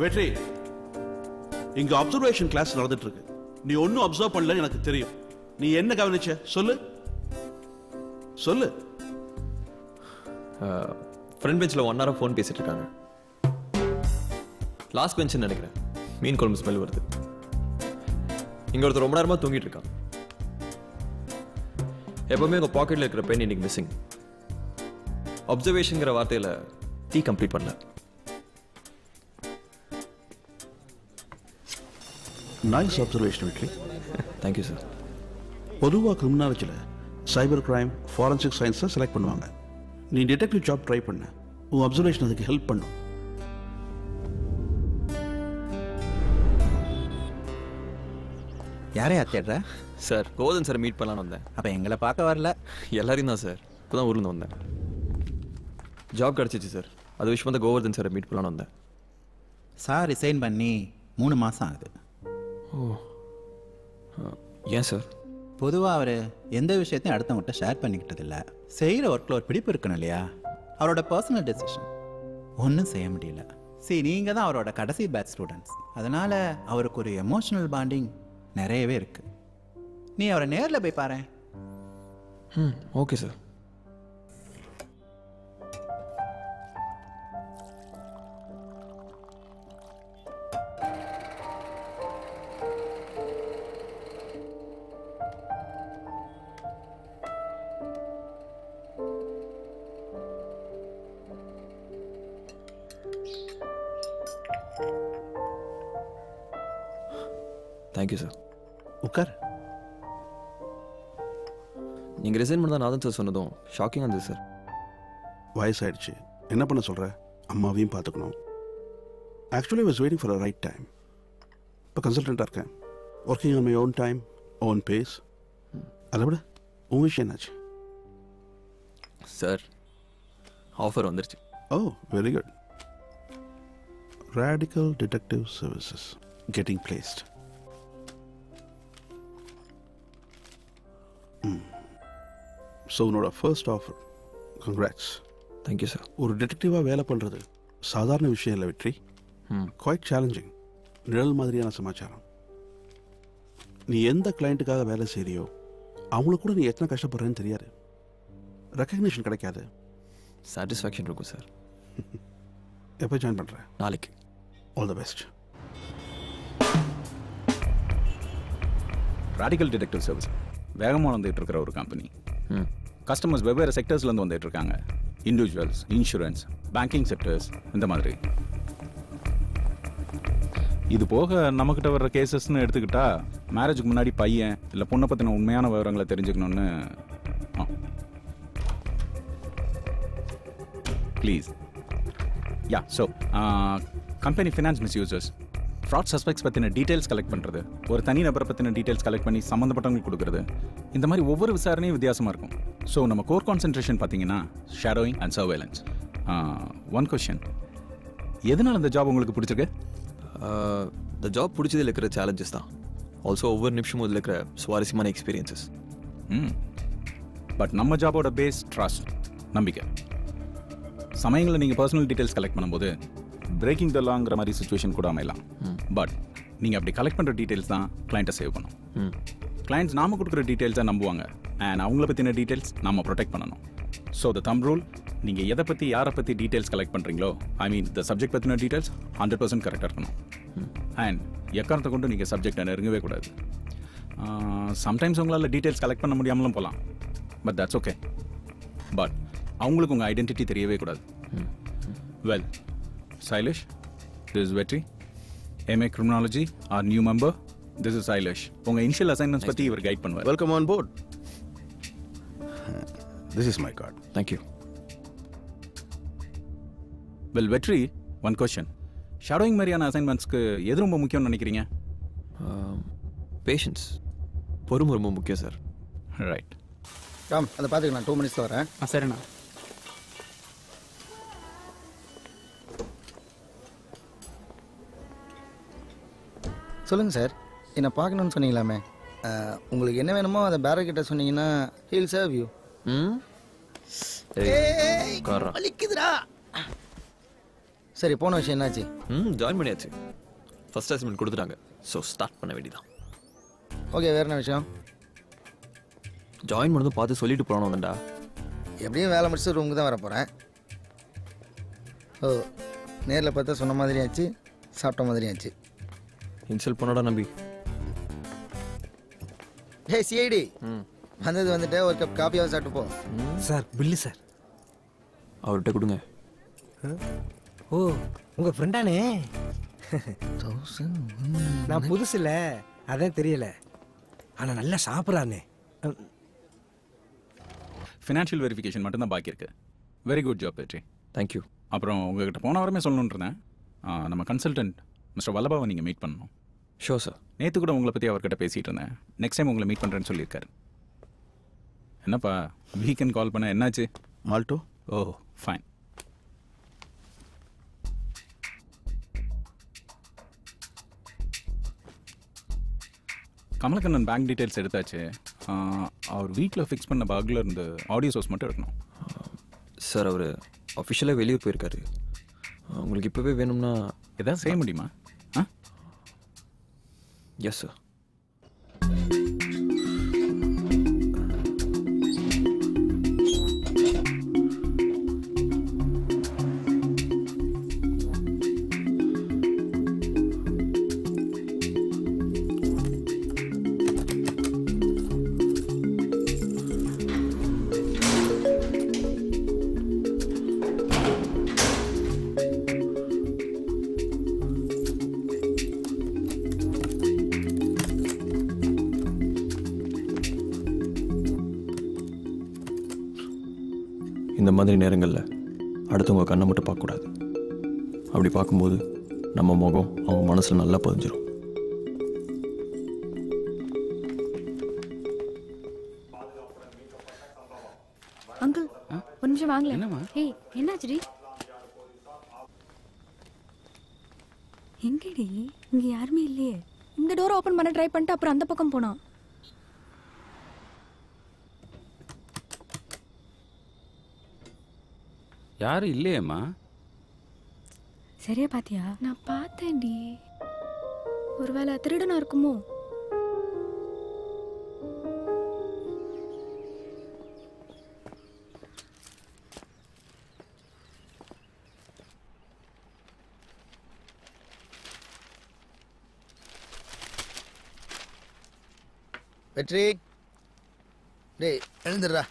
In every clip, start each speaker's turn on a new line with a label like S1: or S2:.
S1: வெற்றி, இங்க observation class நடந்துட்டு இருக்கு. நீ ஒன்னும் அப்சர்வ் பண்ணலன்னு எனக்கு தெரியும். நீ என்ன கவனிச்ச சொல்லு சொல்லு.
S2: ஃப்ரண்ட் பெஞ்சில் 1 hour ஃபோன் பேசிட்டு இருக்காங்க. லாஸ்ட் பெஞ்சுன்னு நினைக்கிறேன். மீன் குழம்பு ஸ்மெல் வருது. இங்க ஒருத்தர் ரொம்ப நேரமா தூங்கிட்டு இருக்கான். எப்பவுமே உங்க பாக்கெட்ல இருக்கிற பென் இன்னைக்கு மிஸ்ஸிங். அப்சர்வேஷன்ங்கிற வார்த்தையில டீ கம்ப்ளீட் பண்ணல.
S1: நைஸ் அப்சர்வேஷன் வெற்றி.
S2: Thank you sir.
S1: பொதுவாக கிரிமினாலஜியில் சைபர் கிரைம், ஃபாரன்சிக் சயின்ஸை செலக்ட் பண்ணுவாங்க. நீ டிடெக்டிவ் ஜாப் ட்ரை பண்ண, உன் அப்சர்வேஷன் அதுக்கு ஹெல்ப் பண்ணும்.
S3: யாரையா தேடுற?
S2: சார் கோதன் சார் மீட் பண்ணலான்னு வந்தேன்.
S3: அப்போ எங்களை பார்க்க வரல?
S2: எல்லாரையும் தான் சார். இப்போ தான் ஊர்லேருந்து வந்தேன். ஜாப் கிடச்சிச்சு சார். அது விஷயமா தான் கோவர்தன் சாரை மீட் பண்ணலான்னு வந்தேன்.
S3: சார் ரிசைன் பண்ணி 3 மாதம் ஆகுது.
S2: ஓ, ஏன் சார்?
S3: பொதுவாக அவர் எந்த விஷயத்தையும் அடுத்தவங்கள்ட்ட ஷேர் பண்ணிக்கிட்டது இல்லை. செய்கிற ஒர்க்கில் ஒரு பிடிப்பு இருக்கணும் இல்லையா? அவரோட பர்சனல் டெசிஷன் ஒன்றும் செய்ய முடியல. சரி, நீங்கள் தான் அவரோட கடைசி பேட்ச் ஸ்டூடெண்ட்ஸ். அதனால் அவருக்கு ஒரு எமோஷனல் பாண்டிங் நிறையவே இருக்குது. நீ அவரை நேரில் போய் பாரு.
S2: Okay sir. Thank you sir.
S1: உட்கார்.
S2: நீங்கள் ரிசைன் பண்ணதான் நாதன் சார் சொன்னதும் ஷாக்கிங்காக இருந்தது சார்.
S1: வயசாயிடுச்சு, என்ன பண்ண சொல்கிற? அம்மாவையும் பார்த்துக்கணும். Actually was waiting for a right time. இப்போ கன்சல்டண்ட்டாக இருக்கேன். Working on my own time, own pace. அதை விட உன் விஷயம் என்னாச்சு?
S2: சார் ஆஃபர் வந்துருச்சு.
S1: Oh, very good. Radical detective services getting placed. So உன்னோட first offer. Congrats.
S2: Thank you sir.
S1: ஒரு டிடெக்டிவாக வேலை பண்ணுறது சாதாரண விஷயம் இல்லை வெற்றி. Quite challenging. நிழல் மாதிரியான சமாச்சாரம். நீ எந்த கிளைண்ட்டுக்காக வேலை செய்கிறியோ அவங்களுக்கு கூட நீ எத்தனை கஷ்டப்படுறேன்னு தெரியாது. ரெக்கக்னிஷன் கிடைக்காது.
S2: சாட்டிஸ்ஃபேக்ஷன் இருக்கும் சார்.
S1: எப்போ ஜாயின் பண்ணுறேன்?
S2: நாளைக்கு.
S1: All the best.
S4: Radical detective service வேகமாக வந்துட்டு இருக்கிற ஒரு கம்பெனி. கஸ்டமர்ஸ் வெவ்வேறு செக்டர்ஸ்லேருந்து வந்துட்டு இருக்காங்க. இண்டிவிஜுவல்ஸ், இன்சூரன்ஸ், பேங்கிங் செக்டர்ஸ், இந்த மாதிரி. இது போக நம்மக்கிட்ட வர்ற கேசஸ்ன்னு எடுத்துக்கிட்டா, மேரேஜுக்கு முன்னாடி பையன் இல்லை பொண்ணை பற்றின உண்மையான விவரங்களை தெரிஞ்சுக்கணுன்னு. Please. Yeah, so company finance misusers, fraud suspects பற்றின டீட்டெயில்ஸ் கலெக்ட் பண்ணுறது, ஒரு தனி நபரை பற்றின டீட்டெயில்ஸ் கலெக்ட் பண்ணி சம்மந்தப்பட்டவங்களுக்கு கொடுக்குறது, இந்த மாதிரி ஒவ்வொரு விசாரணையும் வித்தியாசமாக இருக்கும். ஸோ நம்ம கோர் கான்சன்ட்ரேஷன் பார்த்தீங்கன்னா shadowing and surveillance. One question, எதனால் இந்த ஜாப் உங்களுக்கு பிடிச்சிருக்கு?
S2: இந்த ஜாப் பிடிச்சதில் இருக்கிற சேலஞ்சஸ் தான். ஆல்சோ ஒவ்வொரு நிமிஷமும் இதில் இருக்கிற சுவாரஸ்யமான எக்ஸ்பீரியன்சஸ்.
S4: பட் நம்ம ஜாபோட பேஸ் ட்ரஸ்ட், நம்பிக்கை. சமயங்களில் நீங்கள் பர்சனல் டீட்டெயில்ஸ் கலெக்ட் பண்ணும்போது பிரேக்கிங் த லாங்கிற மாதிரி சுச்சுவேஷன் கூட அமையலாம். பட் நீங்கள் அப்படி கலெக்ட் பண்ணுற டீட்டெயில்ஸ் தான் கிளைண்ட்டை சேவ் பண்ணும். கிளைண்ட்ஸ் நாம கொடுக்குற டீட்டெயில்ஸை நம்புவாங்க அண்ட் அவங்கள பற்றின டீட்டெயில்ஸ் நம்ம ப்ரொடெக்ட் பண்ணணும். ஸோ த தம் ரூல், நீங்கள் எதை பற்றி யாரை பற்றி டீட்டெயில்ஸ் கலெக்ட் பண்ணுறீங்களோ, ஐ மீன் த சப்ஜெக்ட் பற்றின டீட்டெயில்ஸ் 100% கரெக்டாக இருக்கணும். அண்ட் எக்காரணத்தை கொண்டு நீங்கள் சப்ஜெக்டை நெருங்கவே கூடாது. சம்டைம்ஸ் உங்களால் டீட்டெயில்ஸ் கலெக்ட் பண்ண முடியாமலும் போகலாம். But that's okay. பட் அவங்களுக்கு உங்கள் ஐடென்டிட்டி தெரியவே கூடாது. Well, Sailesh, this is Vetri, MA Criminology, our new member. This is Sailesh. உங்க இனிஷியல் அசைன்மெண்ட்ஸ் பற்றி இவர் கைட் பண்ணுவார்.
S1: Welcome on board. This is my card.
S2: Thank you.
S4: Well, Vetri, one question. Shadowing மாதிரியான அசைன்மெண்ட்ஸ்க்கு எது ரொம்ப முக்கியம்னு நினைக்கிறீங்க?
S2: பேஷன்ஸ், பொறுமை ரொம்ப முக்கியம் சார்.
S4: ரைட்.
S5: ராம், அதை பார்த்துக்கலாம். 2 minutes வரேன்.
S3: சரிண்ணா.
S5: சொல்லுங்கள் சார், என்னை பார்க்கணுன்னு சொன்னீங்களாமே. உங்களுக்கு என்ன வேணுமோ அதை பேரக்கிட்ட சொன்னீங்கன்னா ஹீல் சர்வ் யூ.
S2: வலிக்குதுடா.
S5: சரி போன விஷயம் என்னாச்சு?
S2: ஜாயின் பண்ணியாச்சு. ஃபர்ஸ்ட் அசைன்மெண்ட் கொடுத்துட்டாங்க. ஸோ ஸ்டார்ட் பண்ண வேண்டியதான்.
S5: ஓகே, வேறு என்ன விஷயம்?
S2: ஜாயின் பண்ணதும் பார்த்து சொல்லிட்டு போகணும் வந்தா.
S5: எப்படியும் வேலை முடிச்சு ரூமுக்கு தான் வர போகிறேன். ஓ, நேரில் பார்த்தா சொன்ன மாதிரி ஆச்சு, சாப்பிட்ட மாதிரி ஆச்சு.
S2: இன்சல்ட் பண்ணடா நம்பி.
S5: ஹே சிஐடி, வந்துட்டு ஒரு கப் காஃபியாவது சாப்பிட்டு போ.
S6: Sir bill sir.
S2: அவர்கிட்ட கொடுங்க.
S6: ஓ உங்கள் ஃப்ரெண்டானே? நான் புதுசு இல்லை, அதான் தெரியல. ஆனால் நல்லா சாப்பிட்றானே.
S4: ஃபினான்ஷியல் வெரிஃபிகேஷன் மட்டும்தான் பாக்கி இருக்கு. வெரி குட் ஜாப் வெற்றி.
S2: தேங்க்யூ.
S4: அப்புறம் உங்ககிட்ட போன வாரமே சொல்லணுன்னு இருந்தேன். நம்ம கன்சல்டன்ட் மிஸ்டர் வல்லபாவை நீங்கள் மீட் பண்ணணும்.
S2: Sure sir.
S4: நேற்று கூட உங்களை பற்றி அவர்கிட்ட பேசிகிட்டு இருந்தேன். நெக்ஸ்ட் டைம் உங்களை மீட் பண்ணுறேன்னு சொல்லியிருக்காரு. என்னப்பா வீக்கெண்ட் கால் பண்ண என்னாச்சு?
S1: மால்டோ.
S4: ஓ ஃபைன். கமலக்கண்ணன் பேங்க் டீட்டெயில்ஸ் எடுத்தாச்சு. அவர் வீட்டில் ஃபிக்ஸ் பண்ண பக்கில் இருந்து ஆடியோ சோர்ஸ் மட்டும் எடுக்கணும்.
S2: சார் அவர் அஃபிஷியலாக வெளியே போயிருக்காரு. உங்களுக்கு இப்போவே வேணும்னா
S4: எதாவது செய்ய முடியுமா?
S2: Yes sir. இந்த மாதிரி நேரங்களில் அடுத்தவங்க கண்ணை மட்டும் பார்க்கக்கூடாது. அப்படி பார்க்கும்போது நம்ம முகம் அவங்க மனசில் நல்லா பதிஞ்சிடும்.
S7: அங்கிள் ஒரு நிமிஷம் வாங்கல. என்னம்மா? ஏய் என்னாச்சுடி? எங்கடி? இங்க யாருமே இல்லையே. இந்த டோர் ஓபன் பண்ண ட்ரை பண்ணிட்டு அப்புறம் அந்த பக்கம் போனான்.
S8: யாரும் இல்லையேம்மா.
S7: சரியா பாத்தியா? நான் பார்த்தேன்டி. ஒருவேளை திருடனா இருக்குமோ?
S5: வெற்றி, டேய் எழுந்துடுறா.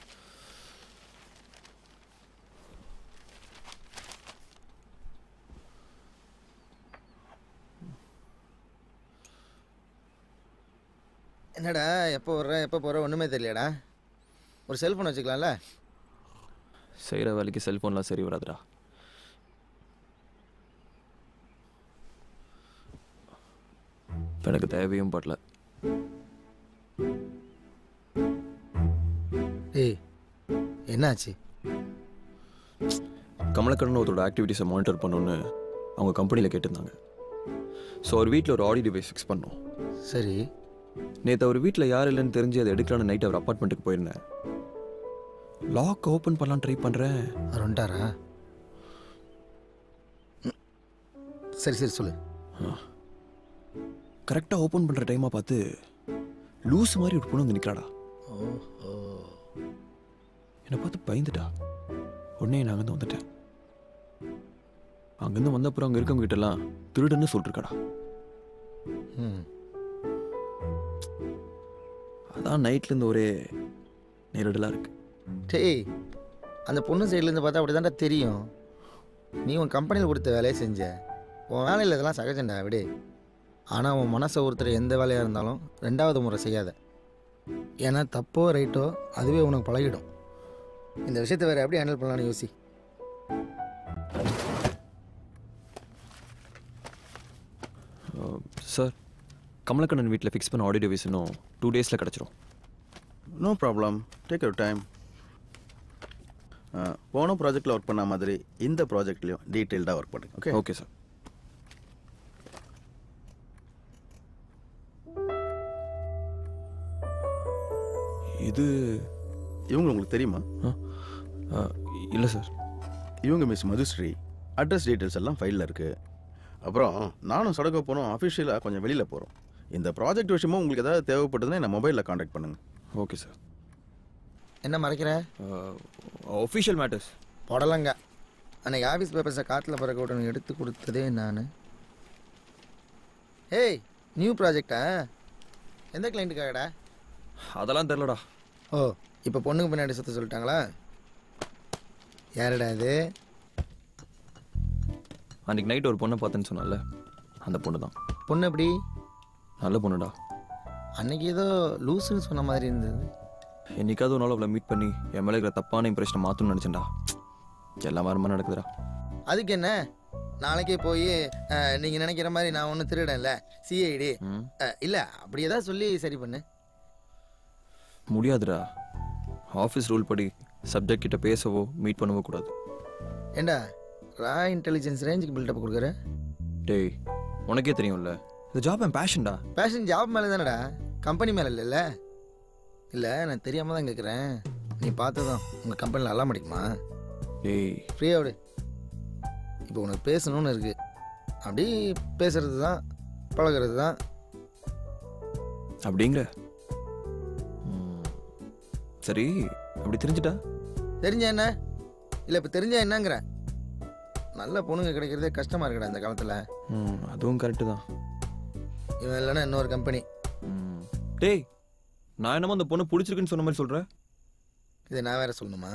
S5: என்னடா எப்போ வர்ற எப்போ போகிற ஒன்றுமே தெரியலடா. ஒரு செல்ஃபோன் வச்சுக்கலாம்ல?
S2: செய்கிற வேலைக்கு செல்ஃபோன்லாம் சரி வராதுடா. எனக்கு தேவையும் படல.
S5: ஏய் என்னாச்சு?
S2: கமலக்கண்ணன் ஒருத்தரோட ஆக்டிவிட்டீஸை மானிட்டர் பண்ணணுன்னு அவங்க கம்பெனியில் கேட்டிருந்தாங்க. ஸோ அவர் வீட்டில் ஒரு ஆடியோ டிவைஸ் ஃபிக்ஸ் பண்ணோம்.
S5: சரி.
S2: நேற்று அவர் வீட்டில் யார் இல்லைன்னு தெரிஞ்சு அதை எடுக்கலான்னு நைட் அவர் அப்பார்ட்மெண்ட்டுக்கு போயிருந்தேன். லாக் ஓப்பன் பண்ணலான்னு ட்ரை பண்ணுறேன்.
S5: அவர் வந்துட்டாரா? சரி சரி சொல்லு.
S2: கரெக்டாக ஓப்பன் பண்ணுற டைமாக பார்த்து லூஸ் மாதிரி ஒரு பொண்ணு வந்து நிற்கிறாடா.
S5: ஓ
S2: என்னை பார்த்து பயந்துட்டா. உடனே நான் அங்கேருந்து வந்துட்டேன். அங்கேருந்து வந்த அப்புறம் அங்கே இருக்கவங்க கிட்டலாம் திருடுன்னு சொல்லிருக்காடா. அதான் நைட்லேருந்து ஒரே நேரடலாக இருக்கு.
S5: டேய் அந்த பொண்ணு சைட்லேருந்து பார்த்தா அப்படி தான்டா தெரியும். நீ உன் கம்பெனியில் கொடுத்த வேலையை செஞ்ச. உன் வேலையில் இதெல்லாம் சகஜண்டா விடு. ஆனால் உன் மனசை ஒருத்தர் எந்த வேலையாக இருந்தாலும் 2வது முறை செய்யாத. ஏன்னா தப்போ ரைட்டோ அதுவே உனக்கு பழகிடும். இந்த விஷயத்தை வேறு எப்படி ஹேண்டில் பண்ணலான்னு யோசி.
S2: சார், கமலக்கண்ணன் வீட்டில் ஃபிக்ஸ் பண்ண ஆடியோ டிவைஸ் இன்னும் 2 டேஸில் கிடச்சிரும்.
S1: No problem, take your time. போன ப்ராஜெக்டில் ஒர்க் பண்ண மாதிரி இந்த ப்ராஜெக்ட்லையும் டீட்டெயில்டாக ஒர்க் பண்ணுங்க. Okay
S2: okay sir. இது
S1: இவங்க உங்களுக்கு தெரியுமா?
S2: இல்லை சார்.
S1: இவங்க மிஸ் மதுஸ்ரீ,
S8: அட்ரஸ் டீட்டெயில்ஸ் எல்லாம் ஃபைலில் இருக்குது. அப்புறம் நானும் சடகோ போனோம், அஃபிஷியலாக கொஞ்சம் வெளியில் போகிறோம். இந்த ப்ராஜெக்ட் விஷயமும் உங்களுக்கு ஏதாவது தேவைப்படுதுன்னா என்ன மொபைலில் காண்டாக்ட் பண்ணுங்கள்.
S2: Okay sir.
S5: என்ன மறைக்கிற?
S2: ஒஃபிஷியல் மேட்டர்ஸ்
S5: போடலாங்க. அன்னைக்கு ஆஃபீஸ் பேப்பர்ஸை காட்டில் பறக்க விட்டு எடுத்து கொடுத்ததே நான். ஏய், நியூ ப்ராஜெக்டா? எந்த கிளைண்ட்டுக்காகடா?
S2: அதெல்லாம் தெரிலடா.
S5: ஓ, இப்போ பொண்ணுக்கு பின்னாடி சுற்ற சொல்லிட்டாங்களா? யாருடா அது?
S2: அன்றைக்கி நைட் ஒரு பொண்ணை பார்த்தேன்னு சொன்னால, அந்த பொண்ணு தான்.
S5: பொண்ணு எப்படி?
S2: நல்ல பொண்ணுடா.
S5: அன்னைக்கு ஏதோ லூஸுன்னு சொன்ன மாதிரி இருந்தது.
S2: என்னைக்காவது ஒரு நாள் அவளை மீட் பண்ணி என் மேலே இருக்கிற தப்பான இம்ப்ரெஷனை மாற்றணும்னு நினச்சேன்டா. எல்லாம் வரமா நடக்குதுடா.
S5: அதுக்கு என்ன, நாளைக்கே போய் நீங்கள் நினைக்கிற மாதிரி நான் ஒன்றும் திருடன்ல, சிஐடி இல்லை அப்படி ஏதாவது சொல்லி சரி பண்ணு.
S2: முடியாதுடா. ஆஃபீஸ் ரூல் படி சப்ஜெக்ட் கிட்ட பேசவோ மீட் பண்ணவோ கூடாது.
S5: ஏண்டா ரா இன்டெலிஜென்ஸ் ரேஞ்சுக்கு பில்டப் கொடுக்குற?
S2: டேய், உனக்கே தெரியும்ல, இந்த ஜாப் என் பேஷன்டா.
S5: பேஷன் ஜாப் மேலே தானடா, கம்பெனி மேலே இல்லைல்ல? இல்லை, நான் தெரியாமல் தான் கேட்குறேன். நீ பார்த்ததும் உங்கள் கம்பெனியில் எல்லாம் முடிக்குமா?
S2: டேய்
S5: ஃப்ரீயாக விடு. இப்போ உனக்கு பேசணும்னு இருக்கு, அப்படி பேசுறது தான், பழகிறது தான்.
S2: அப்படிங்கிற? சரி, அப்படி தெரிஞ்சுட்டா?
S5: தெரிஞ்சா என்ன? இல்லை இப்போ தெரிஞ்சா என்னங்கிற? நல்ல பொண்ணுங்க கிடைக்கிறதே கஷ்டமாக இருக்குடா இந்த காலத்தில்.
S2: அதுவும் கரெக்டு தான்.
S5: இவன் இல்லைன்னா இன்னொரு கம்பெனி.
S2: டேய், நான் என்னமோ அந்த பொண்ணு பிடிச்சிருக்குன்னு சொன்ன மாதிரி சொல்கிறேன்.
S5: இதை நான் வேற சொல்லணுமா?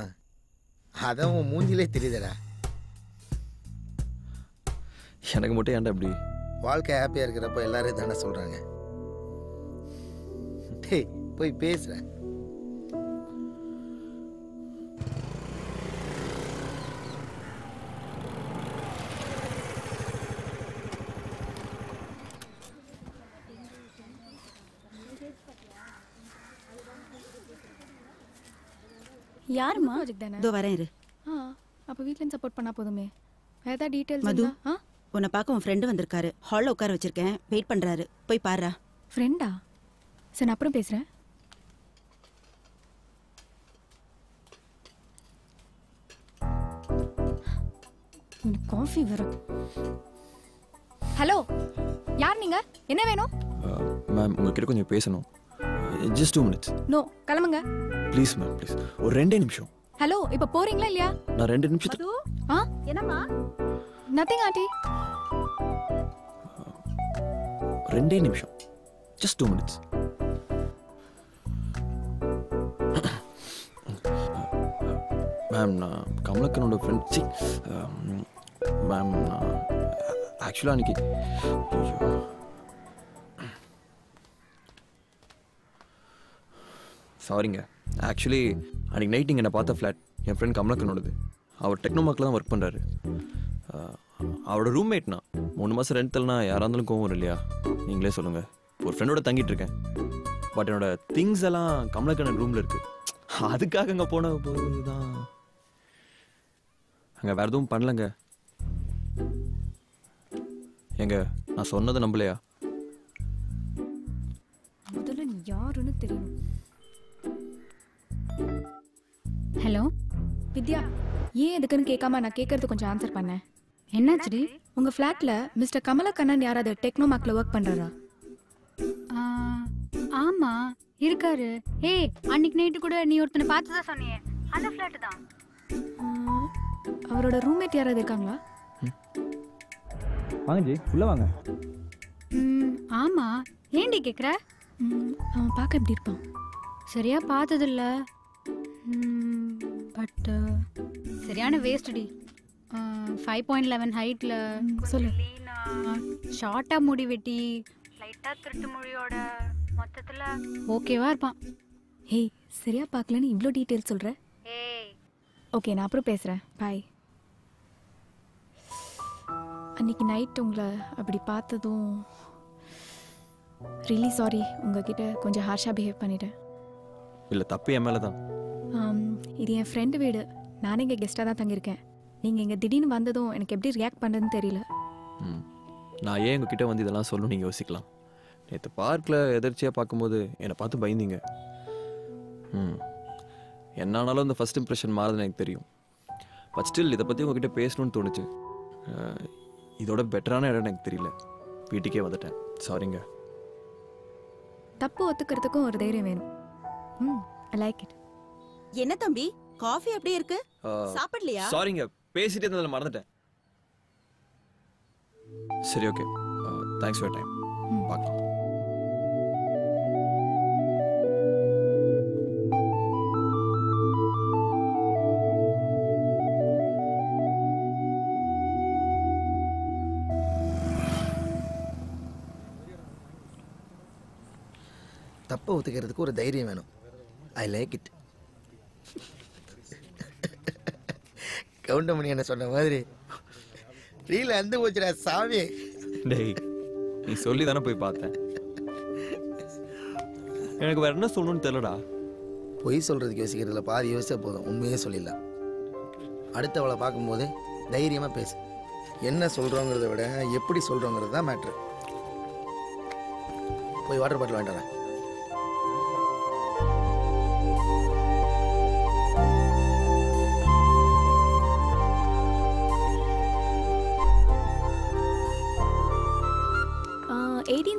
S5: அதான் உன் மூஞ்சிலே தெரியுதுடா.
S2: எனக்கு மட்டும் ஏன்டா அப்படி?
S5: வாழ்க்கை ஹாப்பியாக இருக்கிறப்ப எல்லாரும் தானே சொல்கிறாங்க. டேய், போய் பேசுகிறேன்.
S7: யாருமா? ப்ராஜெக்ட் தானே?
S9: இதோ வரேன் இரு.
S7: அப்போ வீட்லேருந்து சப்போர்ட் பண்ணால் போதுமே. ஏதா டீட்டெயில்ஸ்
S9: மது,
S7: இருந்தா?
S9: உன்னை பார்க்க உன் ஃப்ரெண்டு வந்திருக்காரு. ஹாலில் உட்கார வச்சிருக்கேன், வெயிட் பண்ணுறாரு. போய் பாருடா.
S7: ஃப்ரெண்டா? சரி, நான் அப்புறம் பேசுகிறேன். காஃபி வர. ஹலோ, யார் நீங்க? என்ன வேணும்?
S2: மேம், உங்ககிட்ட கொஞ்சம் பேசணும். Just 2 minutes.
S7: நோ, கிளம்புங்க.
S2: Please ma'am, please. ஒரு 2 நிமிஷம்.
S7: ஹலோ, இப்போ போறீங்களா இல்லையா?
S2: நான் 2 நிமிஷத்துக்கு.
S7: என்னம்மா? Nothing aunty.
S2: 2 நிமிஷம். Just 2 minutes. மேம், நான் கமலக்கனோட ஃப்ரெண்ட். சி மேம், நான் ஆக்சுவலாக அன்றைக்கி சாரிங்க. ஆக்சுவலி அன்றைக்கி நைட் நீங்கள் என்னை பார்த்த ஃப்ளாட் என் ஃப்ரெண்ட் கமலக்கனோடது. அவர் டெக்னோமார்க்கில் தான் ஒர்க் பண்ணுறாரு. அவரோட ரூம்மேட்னா 3 மாதம் ரெண்ட் தரலனா யாராக இருந்தாலும் கோவம் வரும் இல்லையா? நீங்களே சொல்லுங்கள். ஒரு ஃப்ரெண்டோட தங்கிட்டு இருக்கேன். பட் என்னோட திங்ஸ் எல்லாம் கமலக்கண்ணன் ரூமில் இருக்குது. அதுக்காக அங்கே போன போது தான் அங்கே வேறு எதுவும் பண்ணலங்க. எங்க நான் சொன்னதை நம்பலையா?
S7: முதல்ல நீ யாருன்னு தெரியணும்.
S10: ஹலோ
S7: வித்யா, ஏன் எதுக்குன்னு கேட்காம நான் கேட்கறது கொஞ்சம் ஆன்சர் பண்ணேன்.
S10: என்னாச்சுடி?
S7: உங்க ஃப்ளாட்ல மிஸ்டர் கமலக்கண்ணன் யாராவது டெக்னோமார்க்ல ஒர்க் பண்றாரா?
S10: ஆமா இருக்காரு. ஏய், அன்னைக்கு நைட்டு கூட நீ ஒருத்தனை பார்த்துதான் சொன்னியே, அந்த ஃப்ளாட் தான்.
S7: அவரோட ரூம்மேட் யாராவது இருக்காங்களா?
S11: வாங்க ஜி, உள்ள வாங்க.
S10: ஆமா, ஏண்டி கேட்குற?
S7: அவன் பார்க்க எப்படி இருப்பான்?
S10: சரியா பார்த்ததில்ல, பட் சரியான வேஸ்ட்டி. 5.11 ஹைட்டில்
S7: சொல்லு.
S10: ஷார்ட்டாக முடி வெட்டி லைட்டாக திருட்டு மொழியோட மொத்தத்தில் ஓகேவா இருப்பான்.
S7: ஹேய், சரியா பார்க்கலன்னு இவ்வளோ டீட்டெயில்ஸ் சொல்கிற?
S10: ஏய்,
S7: ஓகே, நான் அப்புறம் பேசுகிறேன். பாய். அன்றைக்கி நைட் உங்களை அப்படி பார்த்ததும் ரியலி சாரி. உங்ககிட்ட கொஞ்சம் ஹார்ஷாக பிஹேவ் பண்ணிட்டேன்.
S2: இல்லை, தப்பு என் மேலே தான்.
S7: இது என் ஃப்ரெண்டு வீடு. நானே இங்கே கெஸ்ட்டாக தான் தங்கியிருக்கேன். நீங்கள் இங்கே திடீர்னு வந்ததும் எனக்கு எப்படி ரியாக்ட் பண்ணுறதுன்னு தெரியல.
S2: நான் ஏன் உங்ககிட்ட வந்து இதெல்லாம் சொல்லணும் நீங்கள் யோசிக்கலாம். நேற்று பார்க்கில் எதிர்ச்சியாக பார்க்கும்போது என்னை பார்த்து பயந்தீங்க. என்னானாலும் அந்த ஃபஸ்ட் இம்ப்ரெஷன் மாறுதுன்னு எனக்கு தெரியும். பட் ஸ்டில் இதை பற்றி உங்ககிட்ட பேசணும்னு தோணுச்சு. இதோட பெட்டரான இடம் எனக்கு தெரியல, வீட்டுக்கே வந்துட்டேன். சாரிங்க.
S7: தப்பு ஒத்துக்கிறதுக்கும் ஒரு தைரியம் வேணும். I like it.
S9: என்ன தம்பி காஃபி அப்படியே இருக்கு, சாப்பிடலையா?
S2: சாரிங்க, பேசிட்டே இருந்ததில் மறந்துட்டேன். சரி, ஓகே, தேங்க்ஸ் ஃபார் டைம். பார்க்கலாம்.
S5: தப்பை ஒத்துக்கிறதுக்கு ஒரு தைரியம் வேணும். I like it. கவுண்டமணி என்ன சொன்ன மாதிரி ரீல அந்த போச்சுடா சாமி.
S2: டேய், நீ சொல்லி தானே போய் பார்த்தேன். எனக்கு வேற என்ன சொல்லணும்னு தெரியலடா.
S5: பொய் சொல்றதுக்கு யோசிக்கிறதுல பாதி யோசிச்சா போதும், உண்மையே சொல்லிடலாம். அடுத்தவளை பார்க்கும்போது தைரியமா பேசு. என்ன சொல்றோங்கிறத விட எப்படி சொல்றோங்கிறது தான் மேட்ரு. போய் வாட்டர் பாட்டில் வாங்கிட்டு வரேன்.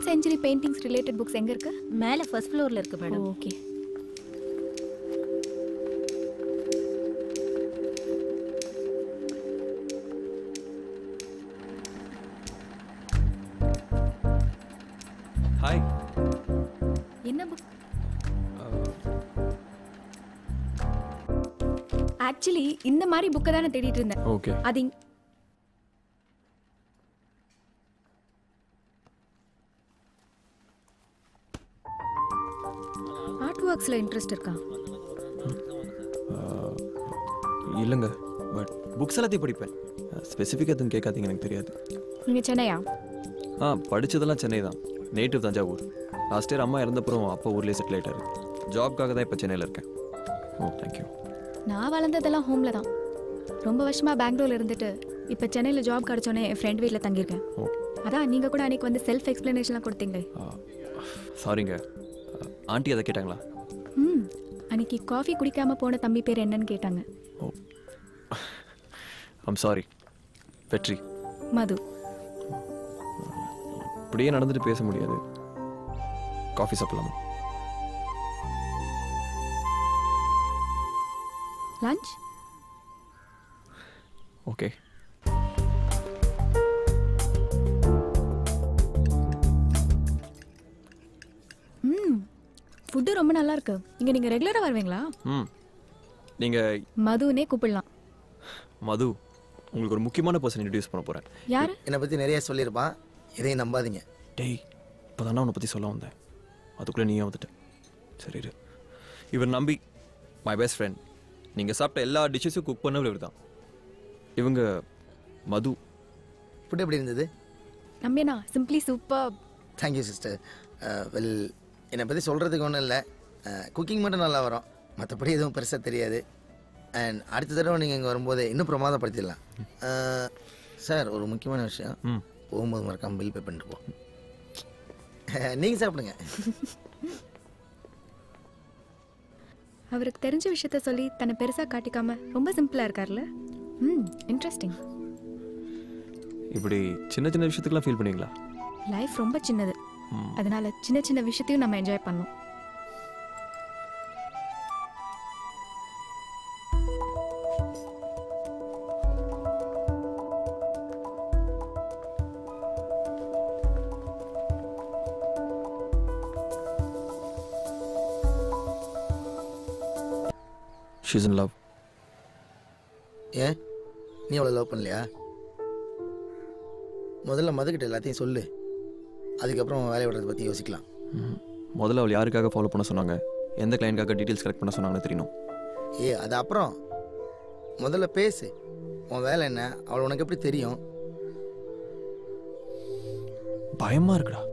S7: செஞ்சுரி பெயிண்டிங்ஸ் ரிலேட்டட் புக்ஸ் எங்க இருக்கு?
S9: மேலே ஃபர்ஸ்ட் ஃப்ளோர்ல இருக்கு மேடம்.
S7: ஓகே.
S2: ஹாய்.
S7: என்ன புக்? ஆக்சுவலி இந்த மாதிரி புக்கை தானே தேடிட்டு இருந்தேன்.
S2: ஓகே.
S7: அது ஒர்க்ஸ்ல இன்ட்ரெஸ்ட் இருக்கா?
S2: இல்லைங்க, பட் புக்ஸ் எல்லாத்தையும் படிப்பேன். ஸ்பெசிஃபிக்காக எதுவும் கேட்காதீங்க, எனக்கு தெரியாது.
S7: நீங்கள் சென்னையா?
S2: படித்ததெல்லாம் சென்னை தான். நேட்டிவ் தஞ்சாவூர். லாஸ்ட் இயர் அம்மா இறந்தப்புறம் அப்பா ஊர்லேயே செட்டில் ஆகிட்டாரு. ஜாப்காக தான் இப்போ சென்னையில் இருக்கேன். ஓ, தேங்க்யூ.
S7: நான் வளர்ந்ததெல்லாம் ஹோமில் தான். ரொம்ப வருஷமாக பெங்களூரில் இருந்துட்டு இப்போ சென்னையில் ஜாப் கிடச்சோன்னே என் ஃப்ரெண்ட் வீட்டில் தங்கியிருக்கேன். அதான் நீங்கள் கூட அன்றைக்கி வந்து செல்ஃப் எக்ஸ்ப்ளனேஷன்லாம் கொடுத்தீங்களே.
S2: சாரிங்க, ஆண்டி அதை கேட்டாங்களா?
S7: அன்னைக்கு காஃபி குடிக்காம போன தம்பி பேர் என்னன்னு கேட்டாங்க.
S2: ஓ, ஐம் சாரி. வெற்றி.
S7: மது.
S2: இப்படியே நடந்துட்டு பேச முடியாது. காஃபி சாப்பிடலாமா?
S7: லஞ்ச்?
S2: ஓகே.
S7: ஃபுட்டு ரொம்ப நல்லா இருக்கு. இங்க நீங்க ரெகுலரா வருவீங்களா?
S2: நீங்க
S7: மதுனே கூப்பிடலாம்.
S2: மது, உங்களுக்கு ஒரு முக்கியமான பர்சன் இன்ட்ரோடியூஸ் பண்ண போறேன்.
S7: யாரு?
S5: என்னை பத்தி நிறைய சொல்லியிருப்பான், எதையும் நம்பாதீங்க.
S2: டேய், இப்போதானே உன்னை பத்தி சொல்ல வந்தேன், அதுக்குள்ளே நீயே வந்துட்ட. சரி, இவர் நம்பி, மை பெஸ்ட் ஃப்ரெண்ட். நீங்கள் சாப்பிட்ட எல்லா டிஷ்ஷஸும் குக் பண்ண இவர் தான். இவங்க மது.
S5: ஃபுட் எப்படி இருந்தது?
S7: நம்பினா simply super.
S5: Thank you sister. Well, என்னை பற்றி சொல்கிறதுக்கு ஒன்றும் இல்லை. குக்கிங் மட்டும் நல்லா வரும், மற்றபடி எதுவும் பெருசாக தெரியாது. அண்ட் அடுத்த தடவை நீங்கள் இங்கே வரும்போது இன்னும் பிரமாதப்படுத்திடலாம். சார், ஒரு முக்கியமான விஷயம், போகும்போது மறக்காமல் பில் பே பண்ணிட்டு போ. நீங்கள் சாப்பிடுங்க.
S7: அவருக்கு தெரிஞ்ச விஷயத்த சொல்லி தன்னை பெருசாக காட்டிக்காம ரொம்ப சிம்பிளாக இருக்கார்ல. இன்ட்ரெஸ்டிங்.
S2: இப்படி சின்ன சின்ன விஷயத்துக்குலாம் ஃபீல் பண்ணுவீங்களா?
S7: லைஃப் ரொம்ப சின்னது, அதனால சின்ன சின்ன விஷயத்தையும் நம்ம என்ஜாய் பண்ணணும்.
S2: She's in love.
S5: ஏன், நீ அவளை லவ் பண்ணலையா? முதல்ல மதுக்கிட்ட எல்லாத்தையும் சொல்லு, அதுக்கப்புறம் வேலையை விடுறதை பற்றி யோசிக்கலாம்.
S2: முதல்ல அவள் யாருக்காக ஃபாலோ பண்ண சொன்னாங்க, எந்த கிளைண்ட்காக டீட்டெயில்ஸ் கலெக்ட் பண்ண சொன்னாங்கன்னு தெரியணும்.
S5: அது அப்புறம் முதல்ல பேசு. உன் வேலை என்ன, அவள் உனக்கு எப்படி தெரியும்?
S2: பயமாக இருக்குடா.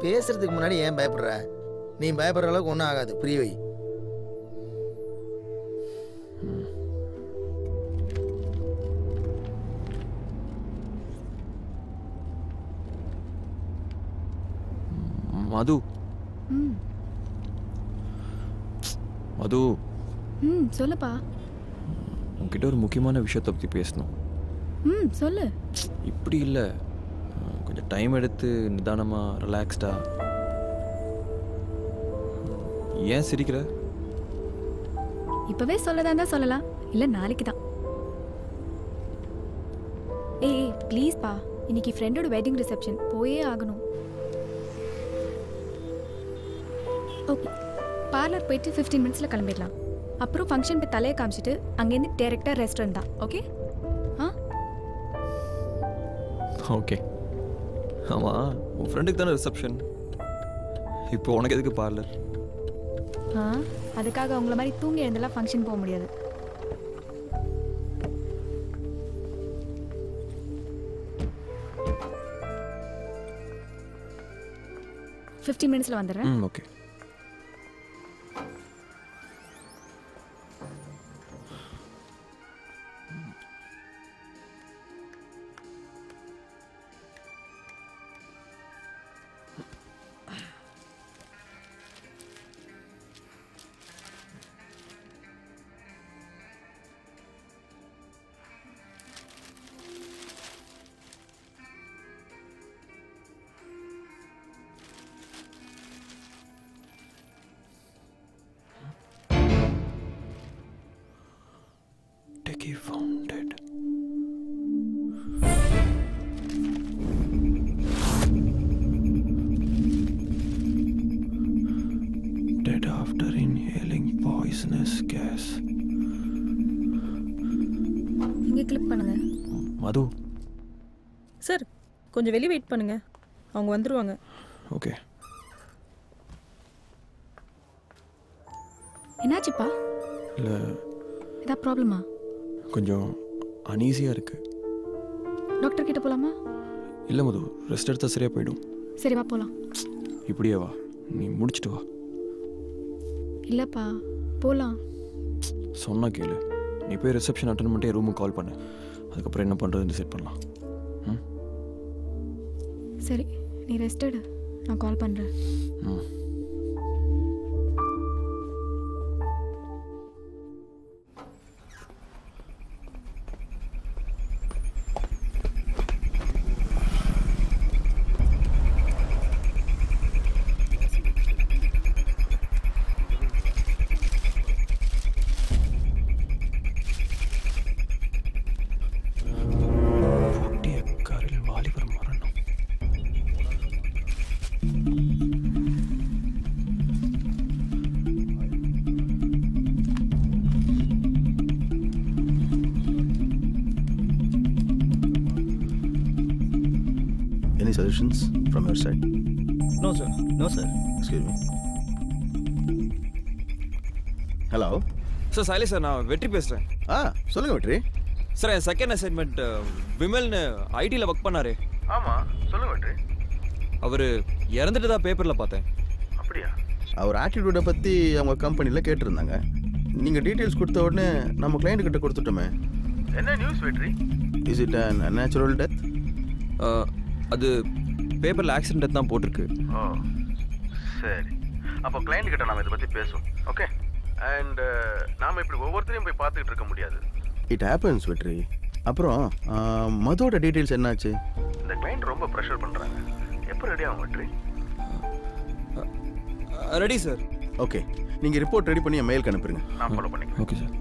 S5: பேசுறதுக்கு முன்னாடி ஏன் பயப்படுற? நீ பயப்படுற அளவுக்கு ஒன்றும் ஆகாது, புரிய வை.
S2: மது. மது.
S7: சொல்லுப்பா.
S2: உன்கிட்ட ஒரு முக்கியமான விஷயத்தை பற்றி பேசணும்.
S7: சொல்லு.
S2: இப்படி இல்லை, கொஞ்சம் டைம் எடுத்து நிதானமாக ரிலாக்ஸ்டா. ஏன் சிரிக்கிற?
S7: இப்பவே சொல்லதா இருந்தா சொல்லலாம், இல்ல நாளைக்கு தான். ஏய் ப்ளீஸ் பா, இன்னைக்கு ஃப்ரெண்டோட வெட்டிங் ரிசப்ஷன், போயே ஆகணும். ஓகே, பார்லர் போயிட்டு 15 மினிட்ஸில் கிளம்பிடலாம். அப்புறம் ஃபங்க்ஷன் போய் தலையை காமிச்சிட்டு அங்கேருந்து டேரெக்டாக ரெஸ்டாரண்ட் தான். ஓகே?
S2: ஓகே. ஆமாம், உன் ஃப்ரெண்டுக்கு தானே ரிசப்ஷன், இப்போ உனக்கு எதுக்கு பார்லர்?
S7: அதுக்காக அவங்கள மாதிரி தூங்கி எழுந்தெல்லாம் ஃபங்க்ஷன் போக முடியாது. ஃபிஃப்டீன் மினிட்ஸில் வந்துடுறேன்.
S2: Okay. He found dead. Dead after inhaling poisonous gas.
S7: இங்கே கிளிக் பண்ணுங்க.
S2: மது
S11: சார், கொஞ்சம் வெளியே வெயிட் பண்ணுங்க, அவங்க வந்துருவாங்க.
S2: ஓகே.
S7: என்னாச்சுப்பா?
S2: இல்லை,
S7: ஏதாவது ப்ராப்ளமா?
S2: கொஞ்சம் அனீஸியாக இருக்கு.
S7: டாக்டர் கிட்ட போகலாமா?
S2: இல்லை மது, ரெஸ்ட் எடுத்தால் சரியாக போயிடும்.
S7: சரி வா போகலாம்.
S2: இப்படியே வா, நீ முடிச்சுட்டு வா.
S7: இல்லைப்பா போகலாம்.
S2: சொன்னா கேளு, நீ போய் ரிசப்ஷன் அட்டன் பண்ணிட்டு ரூமுக்கு கால் பண்ணு, அதுக்கப்புறம் என்ன பண்ணுறதுன்னு டிசைட் பண்ணலாம்.
S7: சரி, நீ ரெஸ்ட் எடு, நான் கால் பண்ணுறேன்.
S8: Any suggestions from your side?
S12: No, sir. No, sir.
S8: Excuse me. Hello.
S2: Sir சாய்லி சார், நான் வெற்றி பேசுகிறேன்.
S8: சொல்லுங்க வெற்றி.
S2: சார், என் செகண்ட் அசைன்மெண்ட் விமல்னு ஐடியில் ஒர்க் பண்ணாரு.
S8: ஆமாம், சொல்லுங்க வெற்றி.
S2: அவர் இறந்துட்டு தான் பேப்பரில் பார்த்தேன்.
S8: அப்படியா? அவர் ஆட்டிடியூடை பற்றி அவங்க கம்பெனியில் கேட்டிருந்தாங்க. நீங்கள் டீட்டெயில்ஸ் கொடுத்த உடனே நம்ம கிளைண்ட் கிட்ட கொடுத்துட்டோமே. என்ன நியூஸ் வெற்றி? Is it an unnatural death?
S2: அது பேப்பரில் ஆக்சிடென்ட் டெத் தான் போட்டிருக்கு.
S8: ஓ சரி, அப்போ கிளைண்ட் கிட்ட நாம் இதை பற்றி பேசுவோம். ஓகே. அண்ட் நாம் இப்படி ஒவ்வொருத்தரையும் போய் பார்த்துக்கிட்டு இருக்க முடியாது. இட் ஹேப்பன்ஸ் வெற்றி. அப்புறம் மதுவோட டீட்டெயில்ஸ் என்னாச்சு? இந்த கிளைண்ட் ரொம்ப ப்ரெஷர் பண்ணுறாங்க. எப்போ ரெடி ஆகும் வெற்றி?
S2: Ready sir.
S8: ஓகே, நீங்கள் ரிப்போர்ட் ரெடி பண்ணி என் மெயிலுக்கு அனுப்புங்க, நான் ஃபாலோ பண்ணிக்கிறேன்.
S2: Okay sir.